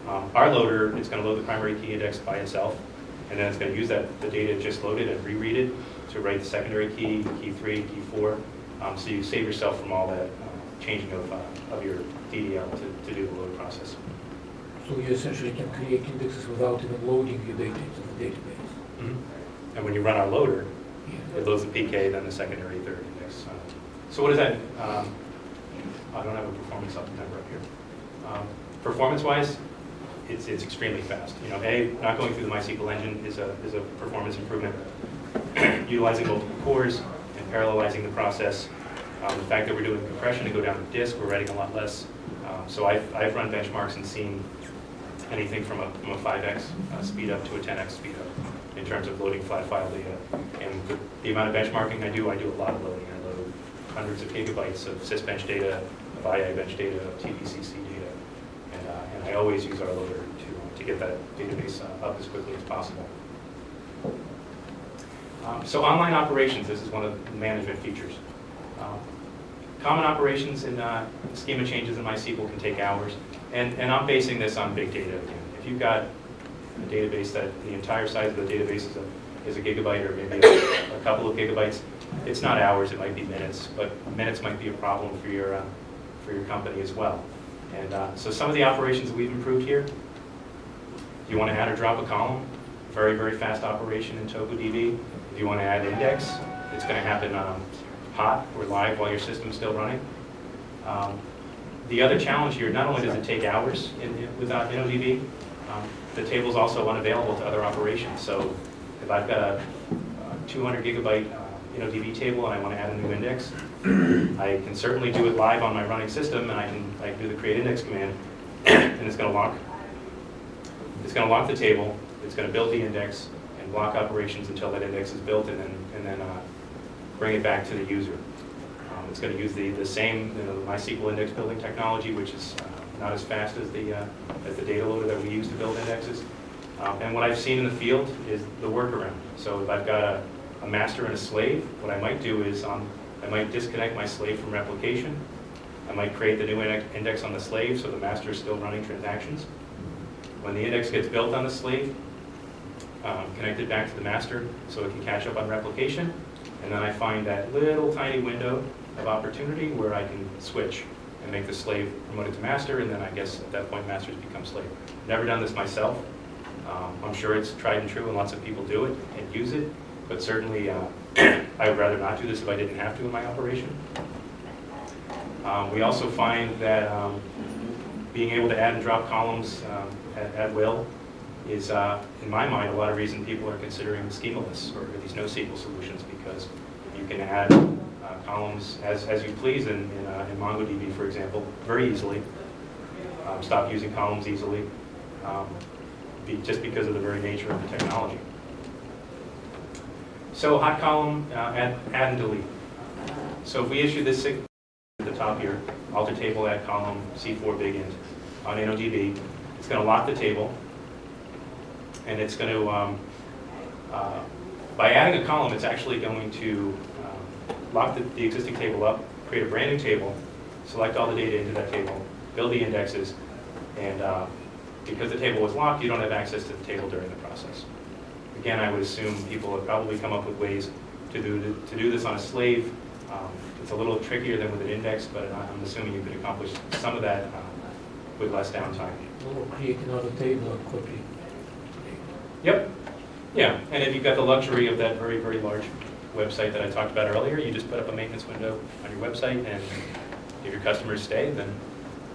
Our loader is going to load the primary key index by itself, and then it's going to use the data just loaded and reread it to write the secondary key, key 3, key 4. So you save yourself from all that changing of your DDL to do the load process. So you essentially can create indexes without even loading your data into the database. Mm-hmm. And when you run our loader, Yeah. it loads the PK, then the secondary, third index. So what does that, I don't have a performance number up here. Performance-wise, it's extremely fast. Not going through the MySQL engine is a performance improvement. Utilizing multiple cores and parallelizing the process. The fact that we're doing compression to go down to disk, we're writing a lot less. So I've run benchmarks and seen anything from a 5x speed up to a 10x speed up in terms of loading flat file data. And the amount of benchmarking I do a lot of loading. I load hundreds of gigabytes of sysbench data, of IIbench data, of TPCC data, and I always use our loader to get that database up as quickly as possible. So online operations, this is one of the management features. Common operations and schema changes in MySQL can take hours, and I'm basing this on big data again. If you've got a database that the entire size of the database is a gigabyte or maybe a couple of gigabytes, it's not hours, it might be minutes, but minutes might be a problem for your company as well. And so some of the operations that we've improved here, if you want to add or drop a column, very, very fast operation in TokuDB. If you want to add index, it's going to happen hot or live while your system's still running. The other challenge here, not only does it take hours without InnoDB, the table's also unavailable to other operations. So if I've got a 200 gigabyte InnoDB table and I want to add a new index, I can certainly do it live on my running system, and I can do the create index command, and it's going to lock the table, it's going to build the index, and block operations until that index is built, and then bring it back to the user. It's going to use the same MySQL index building technology, which is not as fast as the data loader that we use to build indexes. And what I've seen in the field is the workaround. So if I've got a master and a slave, what I might do is I might disconnect my slave from replication. I might create the new index on the slave so the master is still running transactions. When the index gets built on the slave, connect it back to the master so it can catch up on replication. And then I find that little tiny window of opportunity where I can switch and make the slave promoted to master, and then I guess at that point masters become slave. Never done this myself. I'm sure it's tried and true and lots of people do it and use it, but certainly I would rather not do this if I didn't have to in my operation. We also find that being able to add and drop columns at will is, in my mind, a lot of reason people are considering schemaless or these NoSQL solutions, because you can add columns as you please in MongoDB, for example, very easily. Stop using columns easily, just because of the very nature of the technology. So hot column, add and delete. So if we issue this at the top here, alter table, add column, C4 big int on InnoDB, it's going to lock the table. And it's going to, by adding a column, it's actually going to lock the existing table up, create a brand new table, select all the data into that table, build the indexes, and because the table was locked, you don't have access to the table during the process. Again, I would assume people have probably come up with ways to do this on a slave. It's a little trickier than with an index, but I'm assuming you could accomplish some of that with less downtime. Or create another table and copy. Yep. Yeah, and if you've got the luxury of that very, very large website that I talked about earlier, you just put up a maintenance window on your website, and if your customers stay, then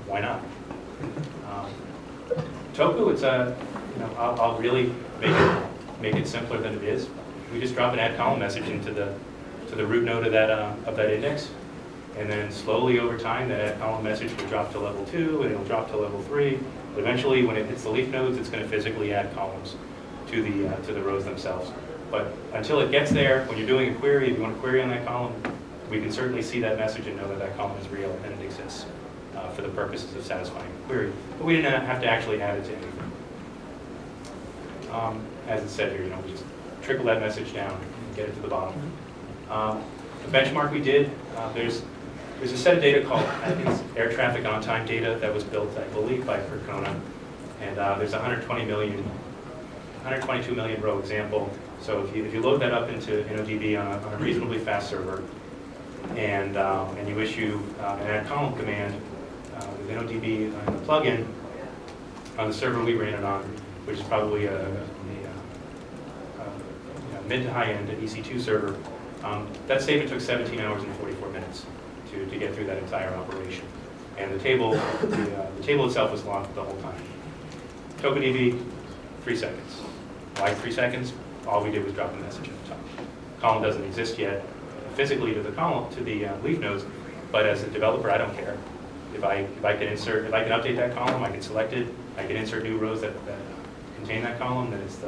why not? Toku, it's I'll really make it simpler than it is. We just drop an add column message into the root node of that index, and then slowly over time, that add column message will drop to level 2, and it'll drop to level 3. But eventually, when it hits the leaf nodes, it's going to physically add columns. to the rows themselves. But until it gets there, when you're doing a query, if you want to query on that column, we can certainly see that message and know that that column is real and it exists for the purposes of satisfying the query. But we didn't have to actually add it to anything. As it said here, we just trickle that message down and get it to the bottom. The benchmark we did, there's a set of data called, I think it's air traffic on-time data that was built, I believe, by Fractal. And there's 122 million row example. So if you load that up into InnoDB on a reasonably fast server, and you issue an add column command with InnoDB on the plugin on the server we ran it on, which is probably a mid to high end EC2 server, that statement took 17 hours and 44 minutes to get through that entire operation. And the table itself was locked the whole time. TokuDB, 3 seconds. Why 3 seconds? All we did was drop a message at the top. Column doesn't exist yet physically to the column, to the leaf nodes, but as a developer, I don't care. If I can update that column, I can select it, I can insert new rows that contain that column, then it's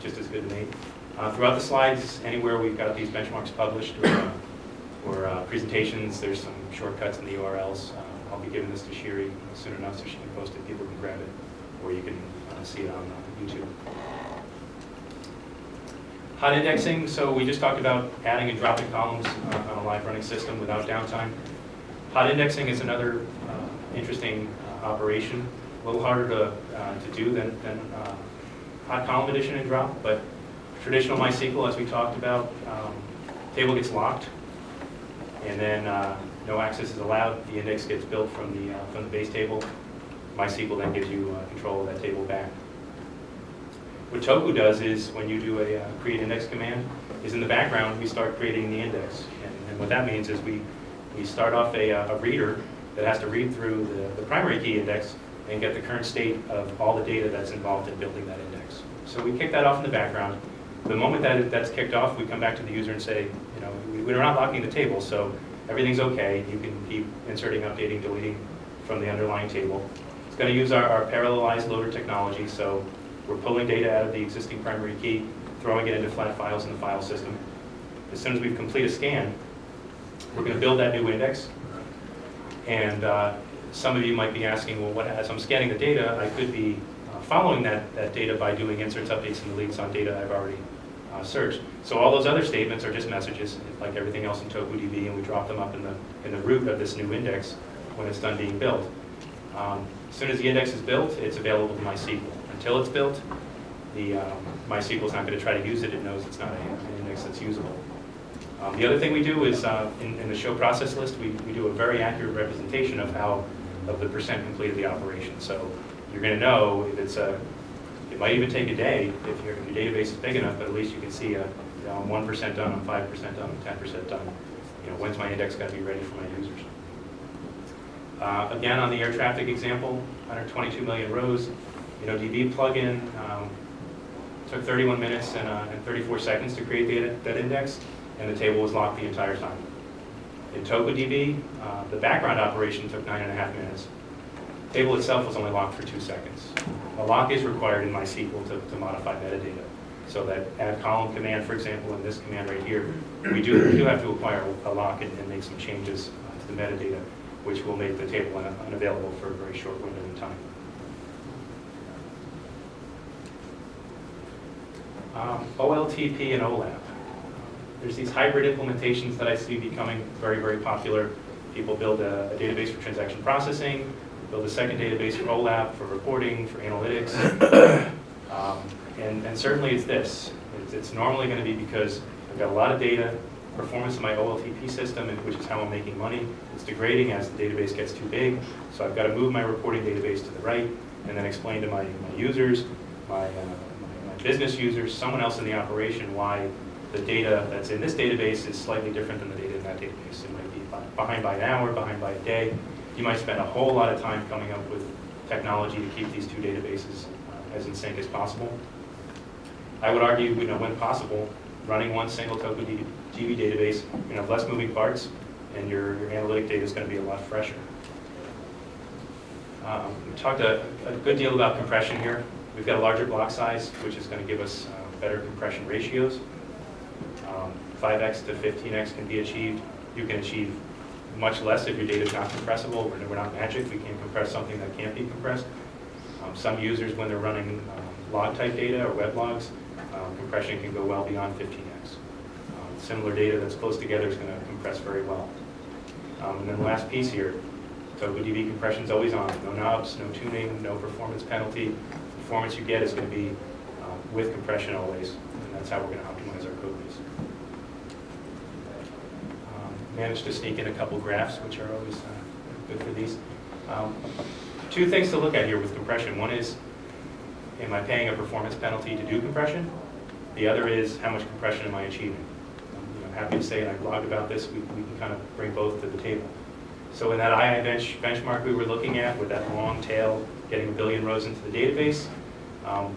just as good to me. Throughout the slides, anywhere we've got these benchmarks published or presentations, there's some shortcuts in the URLs. I'll be giving this to Shiri soon enough so she can post it, people can grab it, or you can see it on YouTube. Hot indexing, so we just talked about adding and dropping columns on a live running system without downtime. Hot indexing is another interesting operation, a little harder to do than hot column addition and drop, but traditional MySQL, as we talked about, table gets locked, and then no access is allowed. The index gets built from the base table. MySQL then gives you control of that table back. What Toku does is, when you do a create index command, is in the background we start creating the index. And what that means is we start off a reader that has to read through the primary key index and get the current state of all the data that's involved in building that index. So we kick that off in the background. The moment that's kicked off, we come back to the user and say, we're not locking the table, so everything's okay. You can keep inserting, updating, deleting from the underlying table. It's going to use our parallelized loader technology, so we're pulling data out of the existing primary key, throwing it into flat files in the file system. As soon as we complete a scan, we're going to build that new index. And some of you might be asking, well, as I'm scanning the data, I could be following that data by doing inserts, updates, and deletes on data I've already searched. So all those other statements are just messages, like everything else in TokuDB, and we drop them up in the root of this new index when it's done being built. As soon as the index is built, it's available to MySQL. Until it's built, the MySQL is not going to try to use it. It knows it's not an index that's usable. The other thing we do is, in the show process list, we do a very accurate representation of the percent complete of the operation. So you're going to know if it might even take a day if your database is big enough, but at least you can see I'm 1% done, I'm 5% done, I'm 10% done. When's my index going to be ready for my users? Again, on the air traffic example, 122 million rows. DB plugin took 31 minutes and 34 seconds to create that index, and the table was locked the entire time. In TokuDB, the background operation took 9.5 minutes. The table itself was only locked for 2 seconds. A lock is required in MySQL to modify metadata. So that add column command, for example, in this command right here, we do have to acquire a lock and make some changes to the metadata, which will make the table unavailable for a very short window of time. OLTP and OLAP. There's these hybrid implementations that I see becoming very, very popular. People build a database for transaction processing, build a second database for OLAP, for reporting, for analytics. And certainly it's this. It's normally going to be because I've got a lot of data, performance of my OLTP system, which is how I'm making money. It's degrading as the database gets too big. So I've got to move my reporting database to the right and then explain to my users, my business users, someone else in the operation, why the data that's in this database is slightly different than the data in that database. It might be behind by an hour, behind by a day. You might spend a whole lot of time coming up with technology to keep these two databases as in sync as possible. I would argue, when possible, running one single TokuDB database, have less moving parts, and your analytic data is going to be a lot fresher. We talked a good deal about compression here. We've got a larger block size, which is going to give us better compression ratios. 5x to 15x can be achieved. You can achieve much less if your data is not compressible. We're not magic. We can't compress something that can't be compressed. Some users, when they're running log type data or web logs, compression can go well beyond 15x. Similar data that's close together is going to compress very well. And then the last piece here, TokuDB compression is always on. No knobs, no tuning, no performance penalty. The performance you get is going to be with compression always, and that's how we're going to optimize our code base. Managed to sneak in a couple graphs, which are always good for these. Two things to look at here with compression. One is, am I paying a performance penalty to do compression? The other is, how much compression am I achieving? I'm happy to say, and I blogged about this, we can kind of bring both to the table. So in that II benchmark we were looking at, with that long tail getting 1 billion rows into the database,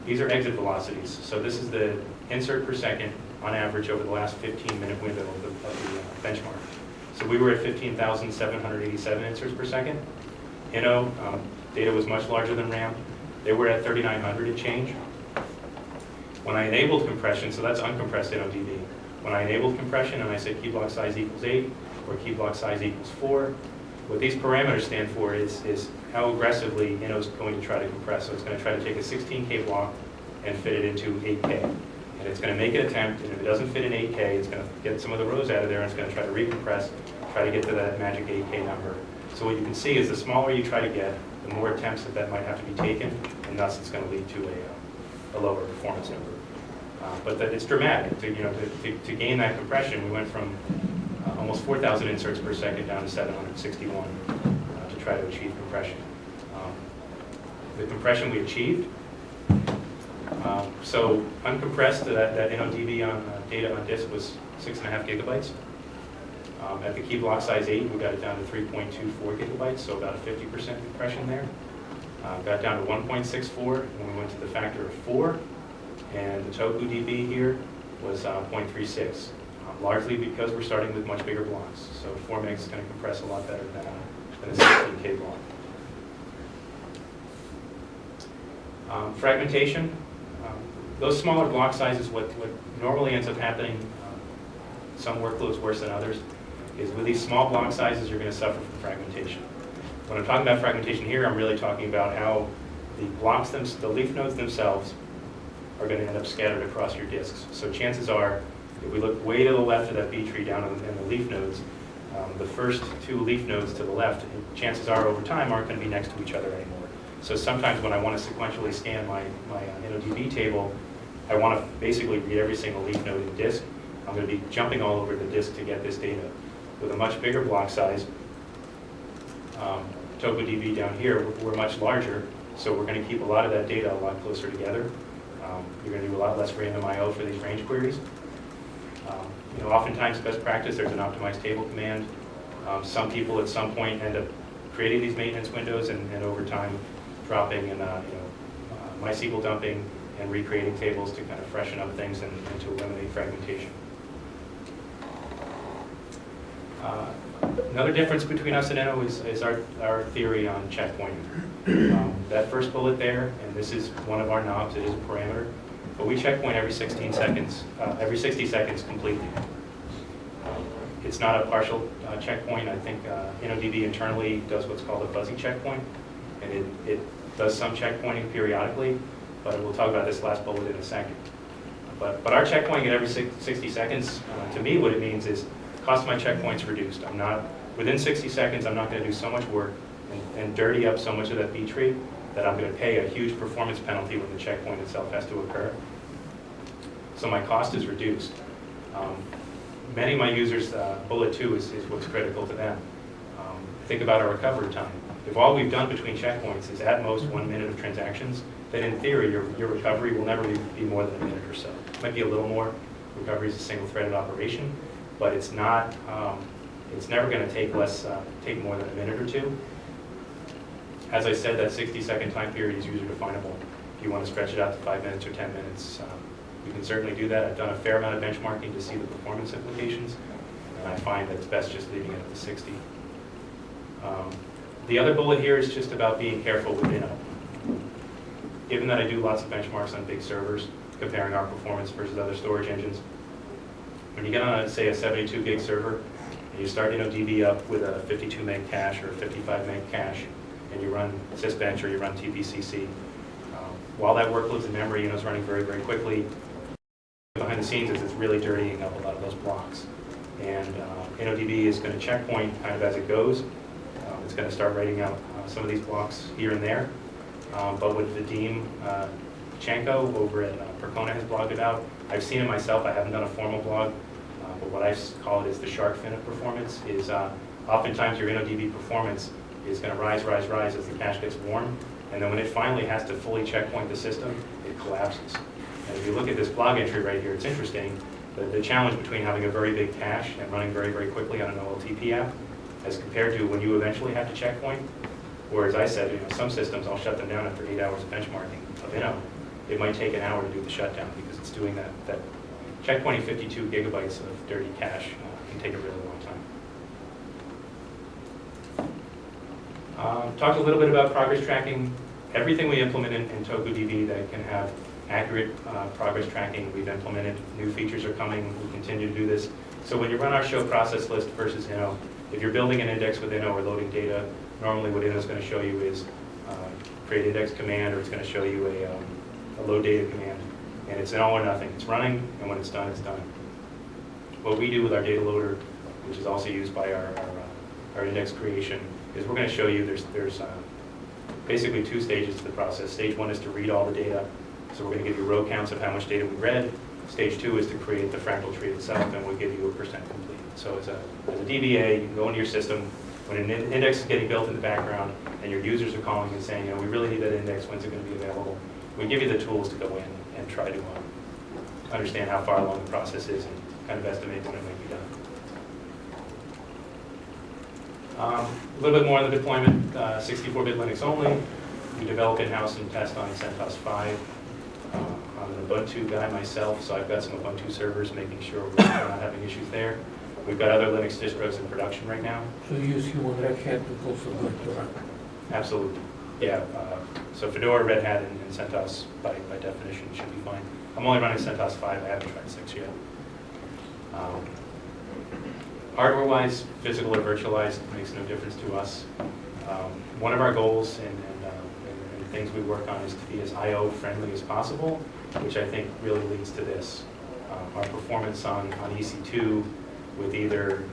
these are exit velocities. So this is the insert per second on average over the last 15-minute window of the benchmark. So we were at 15,787 inserts per second. Data was much larger than RAM. They were at 3,900 and change. When I enabled compression, so that's uncompressed NODB. When I enabled compression and I said key block size equals 8 or key block size equals 4, what these parameters stand for is how aggressively Inno is going to try to compress. So it's going to try to take a 16K block and fit it into 8K. And it's going to make an attempt, and if it doesn't fit in 8K, it's going to get some of the rows out of there, and it's going to try to recompress, try to get to that magic 8K number. So what you can see is the smaller you try to get, the more attempts that might have to be taken, and thus it's going to lead to a lower performance number. But it's dramatic. To gain that compression, we went from almost 4,000 inserts per second down to 761 to try to achieve compression. The compression we achieved, so uncompressed, that NODB on data on disk was 6.5 gigabytes. At the key block size 8, we got it down to 3.24 gigabytes, so about a 50% compression there. Got down to 1.64 when we went to the factor of 4, and the TokuDB here was 0.36, largely because we're starting with much bigger blocks. So 4 megs is going to compress a lot better than a 16K block. Fragmentation. Those smaller block sizes, what normally ends up happening, some workloads worse than others, is with these small block sizes, you're going to suffer from fragmentation. When I'm talking about fragmentation here, I'm really talking about how the blocks, the leaf nodes themselves, are going to end up scattered across your disks. So chances are, if we look way to the left of that B tree down in the leaf nodes, the first 2 leaf nodes to the left, chances are over time aren't going to be next to each other anymore. So sometimes when I want to sequentially scan my NODB table, I want to basically read every single leaf node in disk. I'm going to be jumping all over the disk to get this data. With a much bigger block size, TokuDB down here, we're much larger, so we're going to keep a lot of that data a lot closer together. You're going to do a lot less random I/O for these range queries. Oftentimes, best practice, there's an optimized table command. Some people at some point end up creating these maintenance windows and over time dropping and MySQL dumping and recreating tables to kind of freshen up things and to eliminate fragmentation. Another difference between us and Inno is our theory on checkpointing. That first bullet there, and this is one of our knobs, it is a parameter, but we checkpoint every 60 seconds completely. It's not a partial checkpoint. I think InnoDB internally does what's called a fuzzy checkpoint, and it does some checkpointing periodically, but we'll talk about this last bullet in a second. But our checkpointing at every 60 seconds, to me what it means is cost of my checkpoints reduced. Within 60 seconds, I'm not going to do so much work and dirty up so much of that B tree that I'm going to pay a huge performance penalty when the checkpoint itself has to occur. So my cost is reduced. Many of my users, bullet 2 is what's critical to them. Think about our recovery time. If all we've done between checkpoints is at most 1 minute of transactions, then in theory, your recovery will never be more than a minute or so. It might be a little more. Recovery is a single-threaded operation, but it's not. It's never going to take more than a minute or two. As I said, that 60-second time period is user definable. If you want to stretch it out to 5 minutes or 10 minutes, you can certainly do that. I've done a fair amount of benchmarking to see the performance implications, and I find that it's best just leaving it at the 60. The other bullet here is just about being careful with Inno. given that I do lots of benchmarks on big servers, comparing our performance versus other storage engines, when you get on, say, a 72 gig server, and you start DB up with a 52 meg cache or a 55 meg cache, and you run sysbench or you run TPCC, while that workload's in memory, is running very, very quickly, behind the scenes is it's really dirtying up a lot of those blocks. And NODB is going to checkpoint kind of as it goes. It's going to start writing out some of these blocks here and there. But what Vadim Chanko over at Percona has blogged about, I've seen it myself. I haven't done a formal blog, but what I call it is the shark fin of performance. Is oftentimes your NODB performance is going to rise as the cache gets warm, and then when it finally has to fully checkpoint the system, it collapses. And if you look at this blog entry right here, it's interesting. The challenge between having a very big cache and running very, very quickly on an OLTP app, as compared to when you eventually have to checkpoint. Or as I said, some systems I'll shut them down after 8 hours of benchmarking of it might take an hour to do the shutdown because it's doing that checkpointing 52 gigabytes of dirty cache can take a really long time. Talked a little bit about progress tracking. Everything we implement in TokuDB that can have accurate progress tracking, we've implemented. New features are coming. We continue to do this. So when you run our show process list versus if you're building an index with or loading data, normally what is going to show you is create index command, or it's going to show you a load data command. And it's an all or nothing. It's running, and when it's done, it's done. What we do with our data loader, which is also used by our index creation, is we're going to show you there's basically two stages to the process. Stage one is to read all the data. So we're going to give you row counts of how much data we read. Stage two is to create the fractal tree itself, and we'll give you a percent complete. So as a DBA, you can go into your system when an index is getting built in the background, and your users are calling and saying, we really need that index. When's it going to be available? We give you the tools to go in and try to understand how far along the process is and kind of estimate when it might be done. A little bit more on the deployment, 64-bit Linux only. We develop in-house and test on CentOS 5. I'm an Ubuntu guy myself, so I've got some Ubuntu servers, making sure we're not having issues there. We've got other Linux distros in production right now. So you use human Red Hat to also going to run? Absolutely. Yeah. So Fedora, Red Hat, and CentOS by definition should be fine. I'm only running CentOS 5. I haven't tried 6 yet. Hardware-wise, physical or virtualized makes no difference to us. One of our goals and things we work on is to be as I/O friendly as possible, which I think really leads to this. Our performance on EC2 with either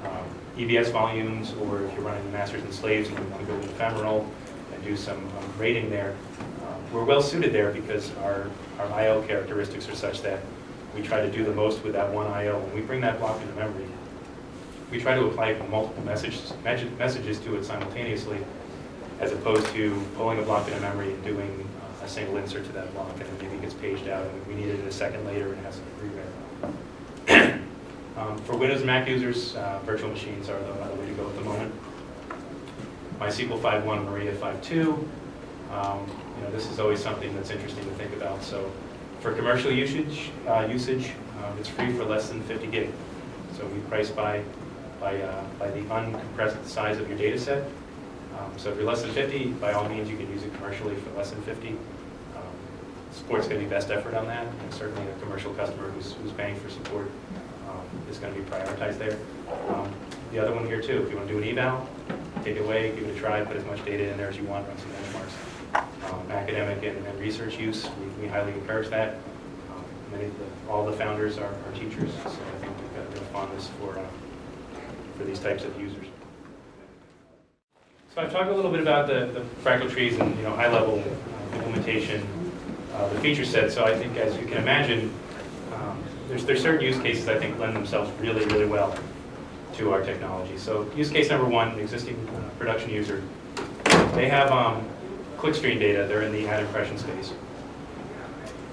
EBS volumes, or if you're running the masters and slaves and you want to go with ephemeral and do some grading there, we're well suited there because our I/O characteristics are such that we try to do the most with that one I/O. When we bring that block into memory, we try to apply multiple messages to it simultaneously, as opposed to pulling a block into memory and doing a single insert to that block, and then maybe it gets paged out, and we need it a second later and has to be reread. For Windows and Mac users, virtual machines are the way to go at the moment. MySQL 5.1, Maria 5.2. This is always something that's interesting to think about. So for commercial usage, it's free for less than 50 gig. So we price by the uncompressed size of your data set. So if you're less than 50, by all means, you can use it commercially for less than 50. Support's going to be best effort on that, and certainly a commercial customer who's paying for support is going to be prioritized there. The other one here too, if you want to do an eval, take it away, give it a try, put as much data in there as you want, run some benchmarks. Academic and research use, we highly encourage that. All the founders are teachers, so I think we've got a real fondness for these types of users. So I've talked a little bit about the fractal trees and high-level implementation, the feature set. So I think, as you can imagine, there's certain use cases I think lend themselves really, really well to our technology. So use case number one, existing production user. They have clickstream data. They're in the ad impression space,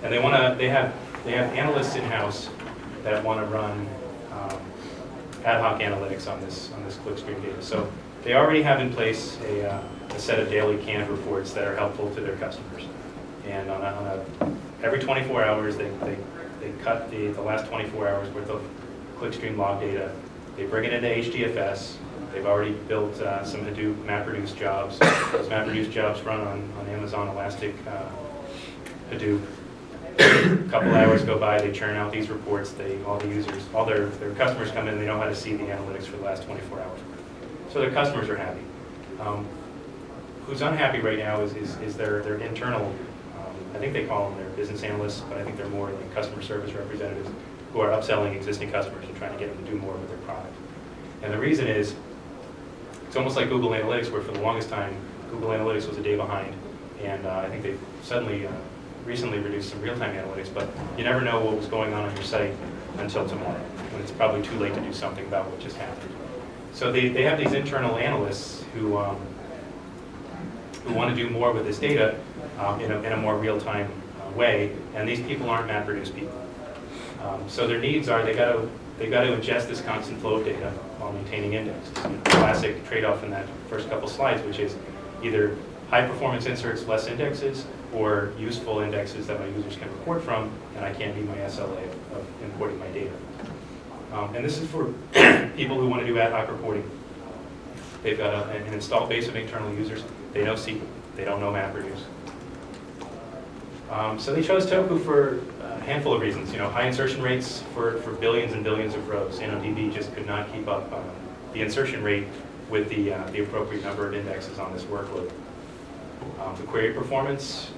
and they have analysts in-house that want to run ad hoc analytics on this clickstream data. So they already have in place a set of daily canned reports that are helpful to their customers. And every 24 hours, they cut the last 24 hours worth of clickstream log data. They bring it into HDFS. They've already built some Hadoop MapReduce jobs. Those MapReduce jobs run on Amazon Elastic Hadoop. A couple hours go by, they churn out these reports, all the users, all their customers come in, they know how to see the analytics for the last 24 hours. So their customers are happy. Who's unhappy right now is their internal, I think they call them their business analysts, but I think they're more like customer service representatives who are upselling existing customers and trying to get them to do more with their product. And the reason is, it's almost like Google Analytics, where for the longest time, Google Analytics was a day behind. And I think they've suddenly, recently reduced some real-time analytics, but you never know what was going on your site until tomorrow, when it's probably too late to do something about what just happened. So they have these internal analysts who want to do more with this data in a more real-time way, and these people aren't MapReduce people. So their needs are they've got to ingest this constant flow of data while maintaining indexes. Classic trade-off in that first couple slides, which is either high-performance inserts, less indexes, or useful indexes that my users can report from, and I can't meet my SLA of importing my data. And this is for people who want to do ad hoc reporting. They've got an installed base of internal users. They know SQL. They don't know MapReduce. So they chose Toku for a handful of reasons. High insertion rates for billions and billions of rows. NODB just could not keep up the insertion rate with the appropriate number of indexes on this workload. The query performance,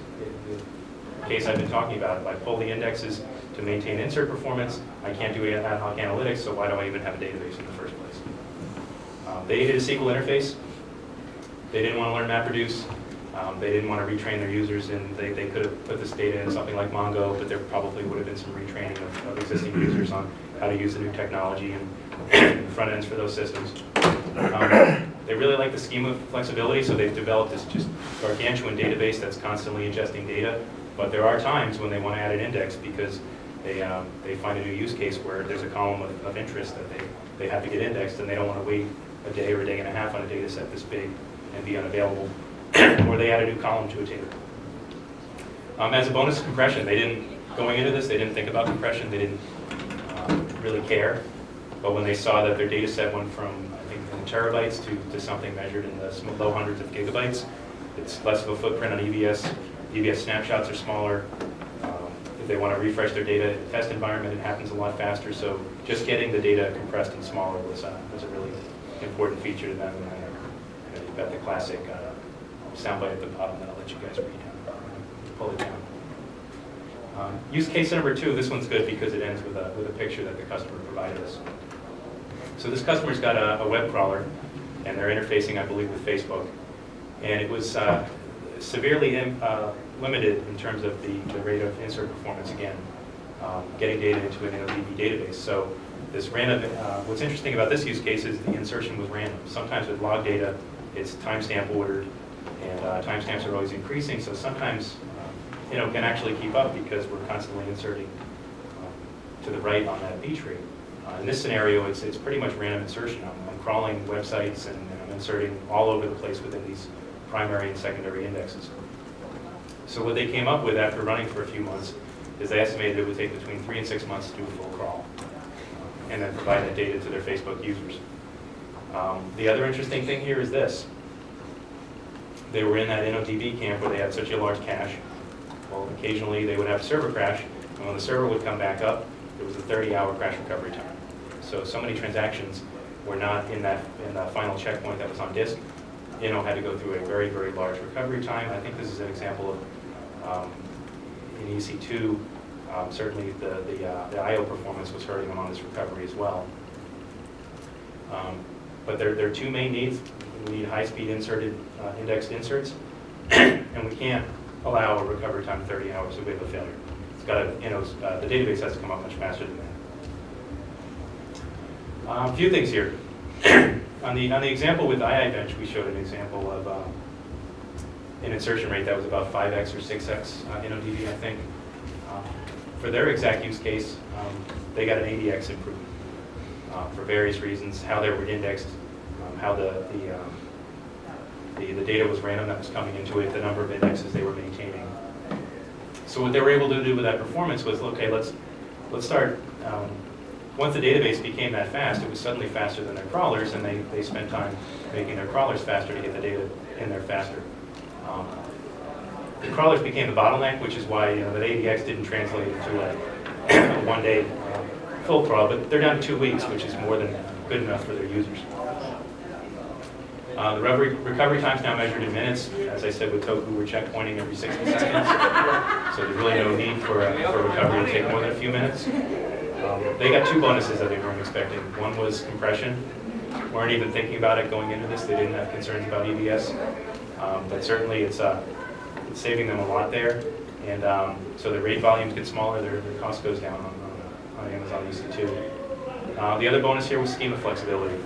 the case I've been talking about, if I pull the indexes to maintain insert performance, I can't do ad hoc analytics, so why do I even have a database in the first place? They needed a SQL interface. They didn't want to learn MapReduce. They didn't want to retrain their users, and they could have put this data in something like Mongo, but there probably would have been some retraining of existing users on how to use the new technology and front ends for those systems. They really like the schema flexibility, so they've developed this just gargantuan database that's constantly ingesting data. But there are times when they want to add an index because they find a new use case where there's a column of interest that they have to get indexed, and they don't want to wait a day or a day and a half on a data set this big and be unavailable. Or they add a new column to a table. As a bonus, compression. Going into this, they didn't think about compression. They didn't really care. But when they saw that their data set went from, I think, in terabytes to something measured in the low hundreds of gigabytes, it's less of a footprint on EBS. EBS snapshots are smaller. If they want to refresh their data in a test environment, it happens a lot faster. So just getting the data compressed and smaller was a really important feature to them. And you've got the classic soundbite at the bottom that I'll let you guys read. Pull it down. Use case number 2, this one's good because it ends with a picture that the customer provided us. So this customer's got a web crawler, and they're interfacing, I believe, with Facebook. And it was severely limited in terms of the rate of insert performance, again, getting data into an NODB database. So this random, what's interesting about this use case is the insertion was random. Sometimes with log data, it's timestamp ordered, and timestamps are always increasing, so sometimes can actually keep up because we're constantly inserting to the right on that B tree. In this scenario, it's pretty much random insertion. I'm crawling websites and I'm inserting all over the place within these primary and secondary indexes. So what they came up with after running for a few months is they estimated it would take between 3 and 6 months to do a full crawl and then provide that data to their Facebook users. The other interesting thing here is this. They were in that NODB camp where they had such a large cache. Well, occasionally they would have a server crash, and when the server would come back up, there was a 30-hour crash recovery time. So many transactions were not in the final checkpoint that was on disk. Had to go through a very, very large recovery time. I think this is an example of, in EC2, certainly the I/O performance was hurting them on this recovery as well. But there are 2 main needs. We need high-speed indexed inserts, and we can't allow a recovery time of 30 hours if we have a failure. It's got to, the database has to come up much faster than that. A few things here. On the example with II-Bench, we showed an example of an insertion rate that was about 5x or 6x NODB, I think. For their exact use case, they got an 80x improvement for various reasons, how they were indexed, how the data was random that was coming into it, the number of indexes they were maintaining. So what they were able to do with that performance was, okay, let's start, once the database became that fast, it was suddenly faster than their crawlers, and they spent time making their crawlers faster to get the data in there faster. the crawlers became the bottleneck, which is why that ADX didn't translate into a one-day full crawl, but they're down to 2 weeks, which is more than good enough for their users. The recovery time's now measured in minutes. As I said, with Toku, we're checkpointing every 60 seconds. So there's really no need for recovery to take more than a few minutes. They got 2 bonuses that they weren't expecting. One was compression. Weren't even thinking about it going into this. They didn't have concerns about EBS. But certainly it's saving them a lot there. And so the RAID volumes get smaller, their cost goes down on Amazon EC2. The other bonus here was schema flexibility.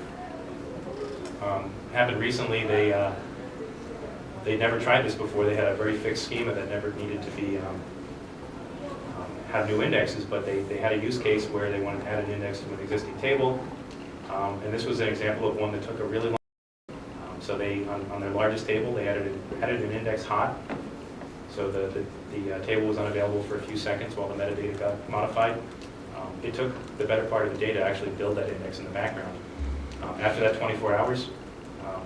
Happened recently, they'd never tried this before. They had a very fixed schema that never needed to be have new indexes, but they had a use case where they wanted to add an index to an existing table. And this was an example of one that took a really long time. So they, on their largest table, they added an index hot. So the table was unavailable for a few seconds while the metadata got modified. It took the better part of the day to actually build that index in the background. After that 24 hours,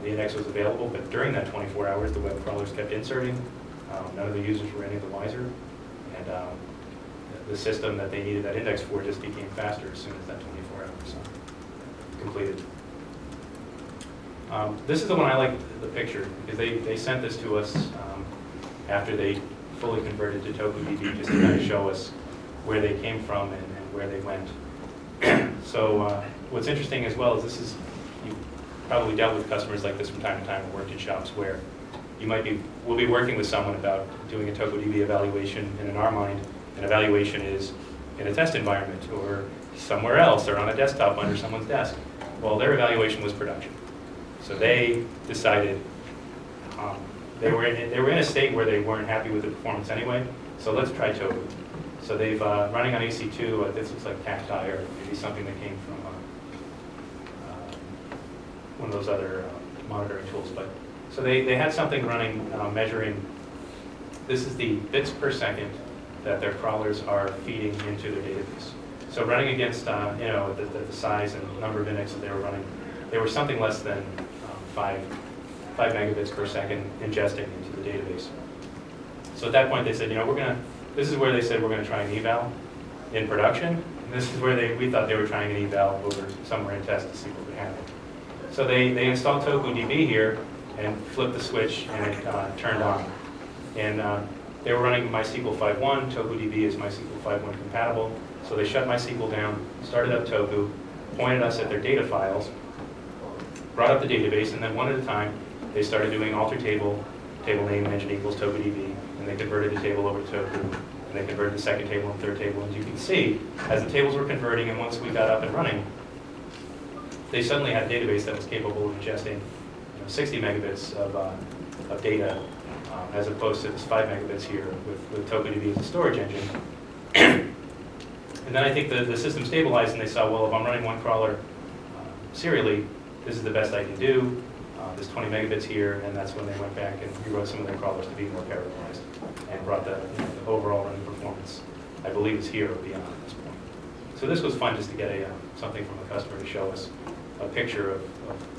the index was available, but during that 24 hours, the web crawlers kept inserting. None of the users were any the wiser. And the system that they needed that index for just became faster as soon as that 24 hours completed. This is the one I like the picture, because they sent this to us after they fully converted to TokuDB, just to kind of show us where they came from and where they went. So what's interesting as well is you probably dealt with customers like this from time to time and worked in shops where we'll be working with someone about doing a TokuDB evaluation, and in our mind, an evaluation is in a test environment or somewhere else or on a desktop under someone's desk. Well, their evaluation was production. So they decided they were in a state where they weren't happy with the performance anyway, so let's try Toku. So they've running on EC2, this looks like Cacti or maybe something that came from one of those other monitoring tools. But so they had something running measuring, this is the bits per second that their crawlers are feeding into their database. So running against the size and number of indexes they were running, they were something less than 5 megabits per second ingesting into the database. So at that point they said, this is where they said we're going to try an eval in production. And this is where we thought they were trying an eval over somewhere in test to see what would happen. So they installed TokuDB here and flipped the switch and it turned on. And they were running MySQL 5.1. TokuDB is MySQL 5.1 compatible. So they shut MySQL down, started up Toku, pointed us at their data files, brought up the database, and then one at a time, they started doing alter table name engine equals TokuDB, and they converted the table over to Toku, and they converted the second table and third table. And you can see, as the tables were converting, and once we got up and running, they suddenly had a database that was capable of ingesting 60 megabits of data, as opposed to this 5 megabits here with TokuDB as a storage engine. And then I think the system stabilized, and they saw, well, if I'm running one crawler serially, this is the best I can do. There's 20 megabits here, and that's when they went back and rewrote some of their crawlers to be more parallelized and brought the overall running performance, I believe, is here or beyond at this point. So this was fun just to get something from a customer to show us a picture of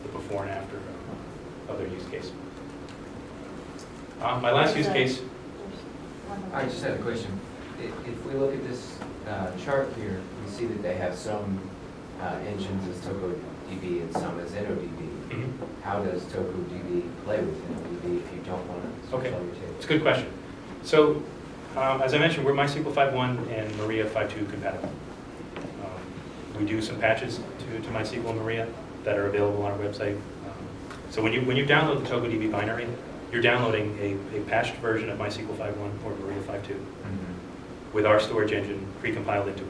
the before and after of their use case. My last use case. I just had a question. If we look at this chart here, we see that they have some engines as TokuDB and some as InnoDB. Mm-hmm. How does TokuDB play with InnoDB if you don't want to switch all your tables? It's a good question. So, as I mentioned, we're MySQL 5.1 and Maria 5.2 compatible. We do some patches to MySQL and Maria that are available on our website. So when you download the TokuDB binary, you're downloading a patched version of MySQL 5.1 or Maria 5.2 with our storage engine precompiled into it.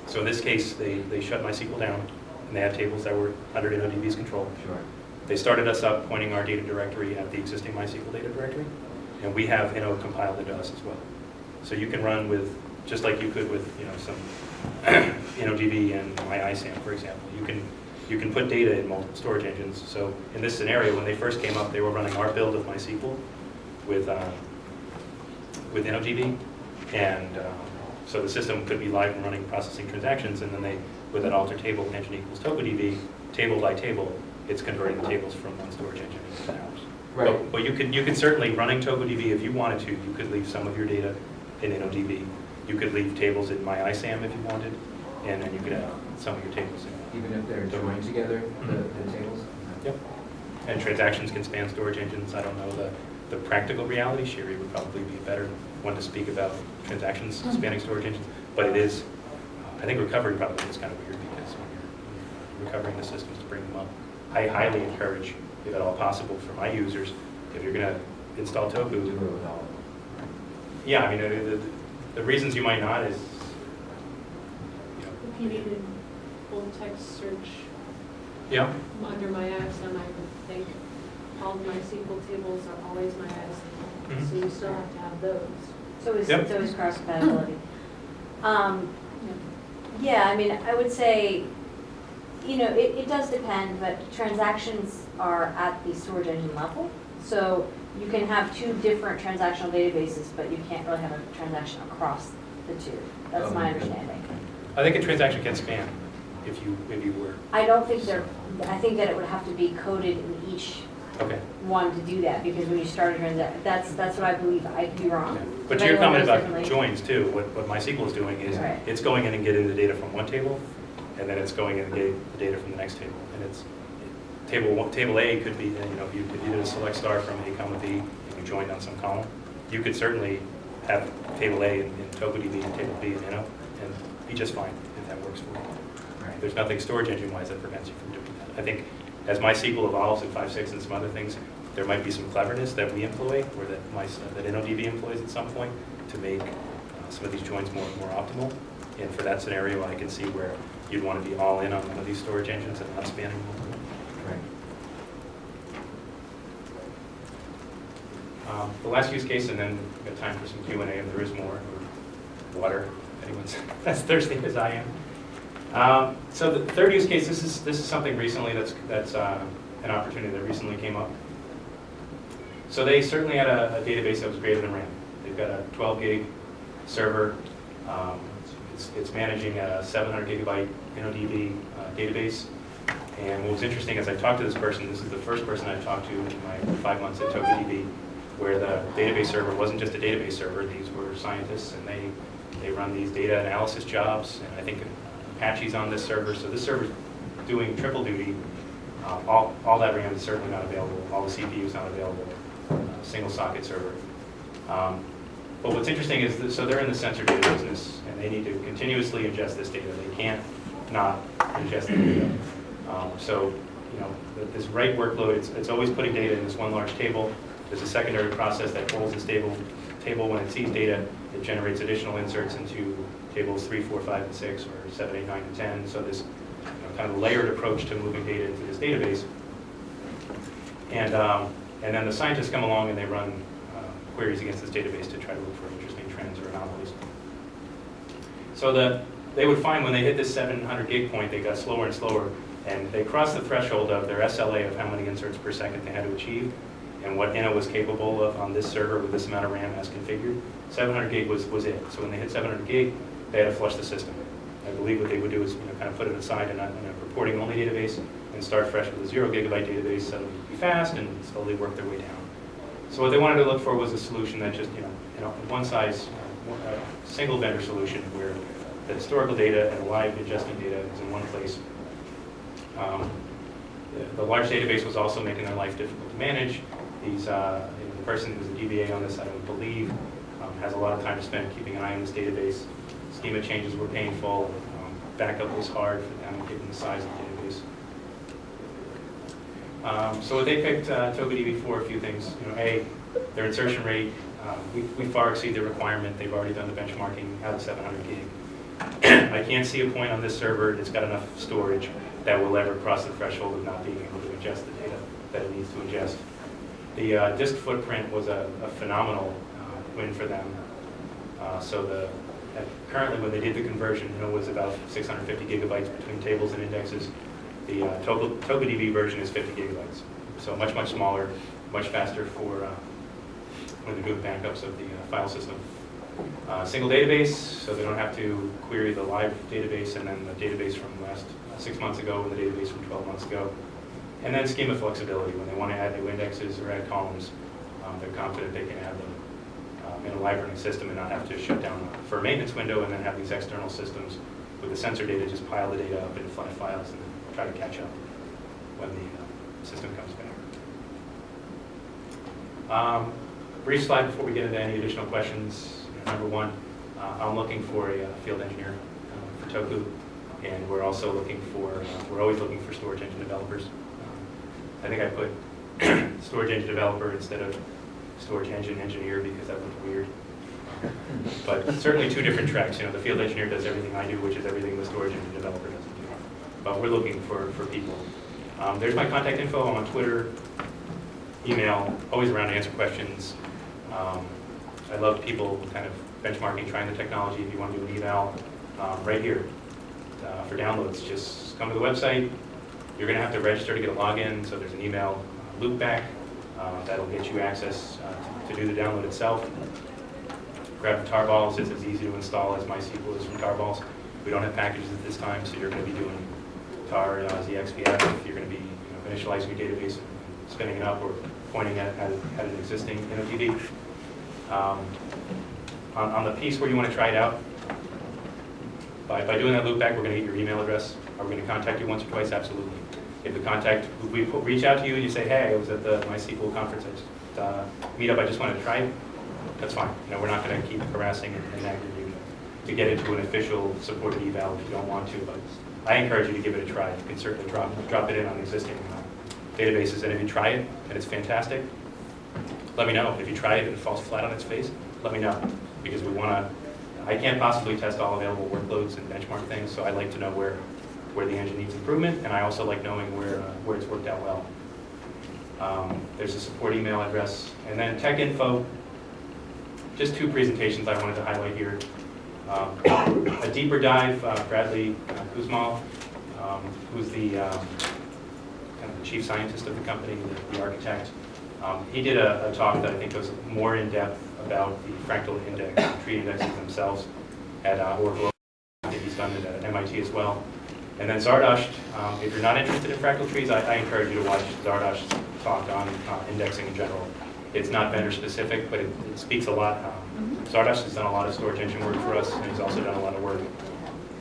So in this case, they shut MySQL down, and they had tables that were under InnoDB's control. Sure. They started us up pointing our data directory at the existing MySQL data directory, and we have Inno compiled into us as well. So you can run with, just like you could with some InnoDB and MyISAM, for example. You can put data in multiple storage engines. So in this scenario, when they first came up, they were running our build of MySQL with InnoDB, and so the system could be live and running processing transactions, and then with that alter table engine equals TokuDB, table by table, it's converting the tables from one storage engine into ours. Right. But you could certainly, running TogoDB, if you wanted to, you could leave some of your data in InnoDB. You could leave tables in MyISAM if you wanted, and then you could have some of your tables in. Even if they're joined together, the tables? Yep. And transactions can span storage engines. I don't know the practical reality. Sherry would probably be a better one to speak about transactions spanning storage engines. But it is, I think recovery probably is kind of weird because when you're recovering the systems to bring them up, I highly encourage, if at all possible, for my users, if you're going to install Do it Toku, with all. yeah, I mean, the reasons you might not is, you know, If you needed full text search yeah, under MyISAM, I would think all of my SQL tables are always MyISAM, so you still have to have those. Yep. It's always cross compatibility. Yeah, I mean, I would say, you know, it does depend, but transactions are at the storage engine level. So you can have two different transactional databases, but you can't really have a transaction across the two. That's my understanding. I think a transaction can span if you were. I don't think I think that it would have to be coded in each Okay. one to do that, because when you start a transaction, that's what I believe. I could be wrong. But If to your anyone comment knows about differently. joins too, what MySQL is doing is Right. it's going in and getting the data from one table, and then it's going in and getting the data from the next table. And it's table A could be, you know, if you did a select star from A comma B and you joined on some column, you could certainly have table A in TogoDB and table B in Inno and be just fine if that works for you. Right. There's nothing storage engine wise that prevents you from doing that. I think as MySQL evolves in 5.6 and some other things, there might be some cleverness that we employ, or that InnoDB employs at some point, to make some of these joins more optimal. And for that scenario, I can see where you'd want to be all in on one of these storage engines and not spanning multiple. Right. The last use case, and then we've got time for some Q&A if there is more, or water, if anyone's as thirsty as I am. So the third use case, this is something recently that's an opportunity that recently came up. So they certainly had a database that was greater than RAM. They've got a 12 gig server. It's managing a 700 gigabyte InnoDB database. And what was interesting is I talked to this person. This is the first person I've talked to in my 5 months at TogoDB, where the database server wasn't just a database server. These were scientists, and they run these data analysis jobs. And I think Apache's on this server. So this server's doing triple duty. All that RAM is certainly not available. All the CPU is not available. Single socket server. But what's interesting is that, so they're in the sensor data business, and they need to continuously ingest this data. They can't not ingest the data. So, you know, this write workload, it's always putting data in this one large table. There's a secondary process that holds this table. When it sees data, it generates additional inserts into tables 3, 4, 5, and 6, or 7, 8, 9, and 10. So this, you know, kind of layered approach to moving data into this database. And then the scientists come along and they run queries against this database to try to look for interesting trends or anomalies. So they would find when they hit this 700 gig point, they got slower and slower, and they crossed the threshold of their SLA of how many inserts per second they had to achieve, and what Inno was capable of on this server with this amount of RAM as configured. 700 gig was it. So when they hit 700 gig, they had to flush the system. I believe what they would do is, you know, kind of put it aside in a reporting-only database and start fresh with a 0 gigabyte database that would be fast and slowly work their way down. So what they wanted to look for was a solution that just, you know, one size, single vendor solution where the historical data and the live ingesting data is in one place. The large database was also making their life difficult to manage. These, you know, the person who's a DBA on this, I would believe, has a lot of time to spend keeping an eye on this database. Schema changes were painful. Backup was hard for them, given the size of the database. So what they picked TogoDB for a few things. You know, A, their insertion rate. We far exceed the requirement. They've already done the benchmarking out of 700 gig. I can't see a point on this server that's got enough storage that will ever cross the threshold of not being able to ingest the data that it needs to ingest. The disk footprint was a phenomenal win for them. Currently, when they did the conversion, it was about 650 gigabytes between tables and indexes. The TogoDB version is 50 gigabytes, so much smaller, much faster for when they're doing backups of the file system. Single database, so they don't have to query the live database and then the database from last 6 months ago and the database from 12 months ago. And then schema flexibility, when they want to add new indexes or add columns, they're confident they can add them in a live running system and not have to shut down for a maintenance window and then have these external systems with the sensor data just pile the data up in flat files and then try to catch up when the system comes back. Brief slide before we get into any additional questions. Number one, I'm looking for a field engineer for Toku, and we're also looking for, we're always looking for storage engine developers. I think I put storage engine developer instead of storage engine engineer because that looked weird. But certainly two different tracks. The field engineer does everything I do, which is everything the storage engine developer doesn't do. But we're looking for people. There's my contact info. I'm on Twitter, email, always around to answer questions. I love people kind of benchmarking, trying the technology. If you want to do an eval, right here for downloads, just come to the website. You're going to have to register to get a login, so there's an email loopback that'll get you access to do the download itself. Grab the tarballs. It's as easy to install as MySQL is from tarballs. We don't have packages at this time, so you're going to be doing tar, ZXPF. You're going to be initializing your database and spinning it up or pointing at an existing NOTB. On the piece where you want to try it out, by doing that loopback, we're going to get your email address. Are we going to contact you once or twice? Absolutely. If we reach out to you and you say, hey, I was at the MySQL conference meetup, I just wanted to try it, that's fine. We're not going to keep harassing and nagging you to get into an official supported eval if you don't want to, but I encourage you to give it a try. You can certainly drop it in on existing databases, and if you try it and it's fantastic, let me know. If you try it and it falls flat on its face, let me know, because I can't possibly test all available workloads and benchmark things, so I like to know where the engine needs improvement, and I also like knowing where it's worked out well. There's a support email address, and then tech info. Just two presentations I wanted to highlight here. A deeper dive, Bradley Kuzmal, who's the kind of the chief scientist of the company, the architect. He did a talk that I think was more in depth about the Fractal index, the tree indexes themselves at Oracle. I think he's done it at MIT as well. And then Zardosh, if you're not interested in fractal trees, I encourage you to watch Zardosh's talk on indexing in general. It's not vendor specific, but it speaks a lot. Zardosh has done a lot of storage engine work for us, and he's also done a lot of work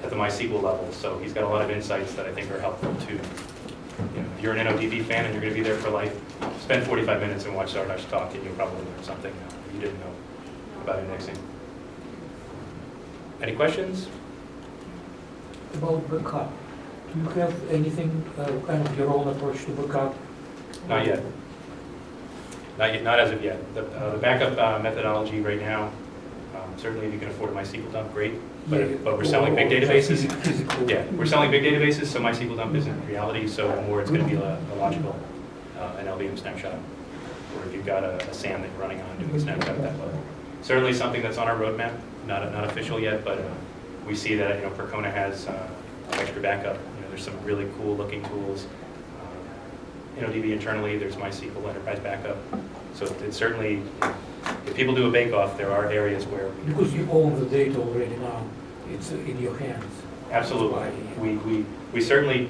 at the MySQL level. So he's got a lot of insights that I think are helpful too. If you're an NODB fan and you're going to be there for life, spend 45 minutes and watch Zardosh talk, and you'll probably learn something you didn't know about indexing. Any questions? About backup, do you have anything, kind of your own approach to backup? Not yet. Not as of yet. The backup methodology right now, certainly if you can afford a MySQL dump, great. But we're selling big databases. Yeah, we're selling big databases, so MySQL dump isn't reality. So more, it's going to be a logical, an LVM snapshot, or if you've got a SAM that you're running on, doing a snapshot at that level. Certainly something that's on our roadmap, not official yet, but we see that Percona has extra backup. There's some really cool looking tools. NODB internally, there's MySQL Enterprise Backup. So it's certainly, if people do a bake-off, there are areas where Because you own the data already now, it's in your hands. absolutely. We certainly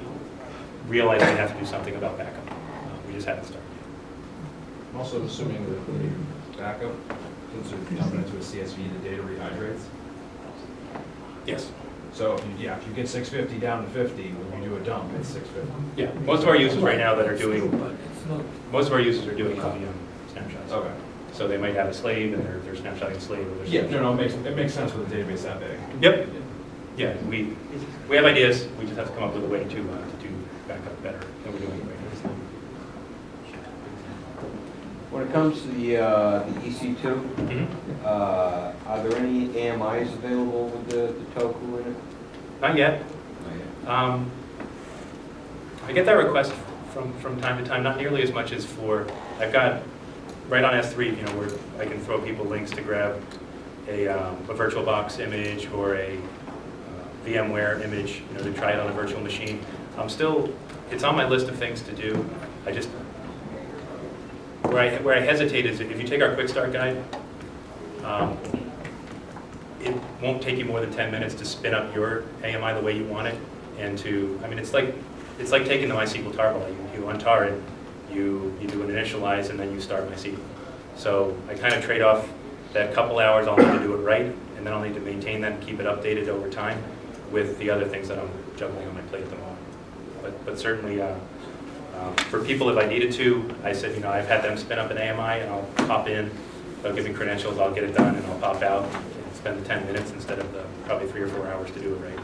realize we have to do something about backup. We just haven't started I'm also assuming that the backup, since you're dumping into a CSV, the data rehydrates. yet. Yes. So, if you get 650 down to 50, when you do a dump, it's 650. Yeah. Most of our users right now that are doing, But it's not, most of our users are doing LVM snapshots. Okay. So they might have a slave and they're snapshotting a slave. Or Yeah, no, it makes sense with a database that big. Yep. Yeah, we have ideas. We just have to come up with a way to do backup better than we're doing right now. When it comes to the EC2, are there any AMIs available with the Toku in it? Not yet. Not yet. I get that request from time to time, not nearly as much as for, I've got, right on S3, where I can throw people links to grab a VirtualBox image or a VMware image, to try it on a virtual machine. It's on my list of things to do. I just, where I hesitate is if you take our quick start guide, it won't take you more than 10 minutes to spin up your AMI the way you want it, and it's like it's like taking the MySQL tarball. You untar it, you do an initialize, and then you start MySQL. So I kind of trade off that couple hours I'll need to do it right, and then I'll need to maintain that and keep it updated over time with the other things that I'm juggling on my plate at the moment. But certainly, for people, if I needed to, I said, you know, I've had them spin up an AMI, and I'll pop in, they'll give me credentials, I'll get it done, and I'll pop out and spend the 10 minutes instead of the probably 3 or 4 hours to do it right.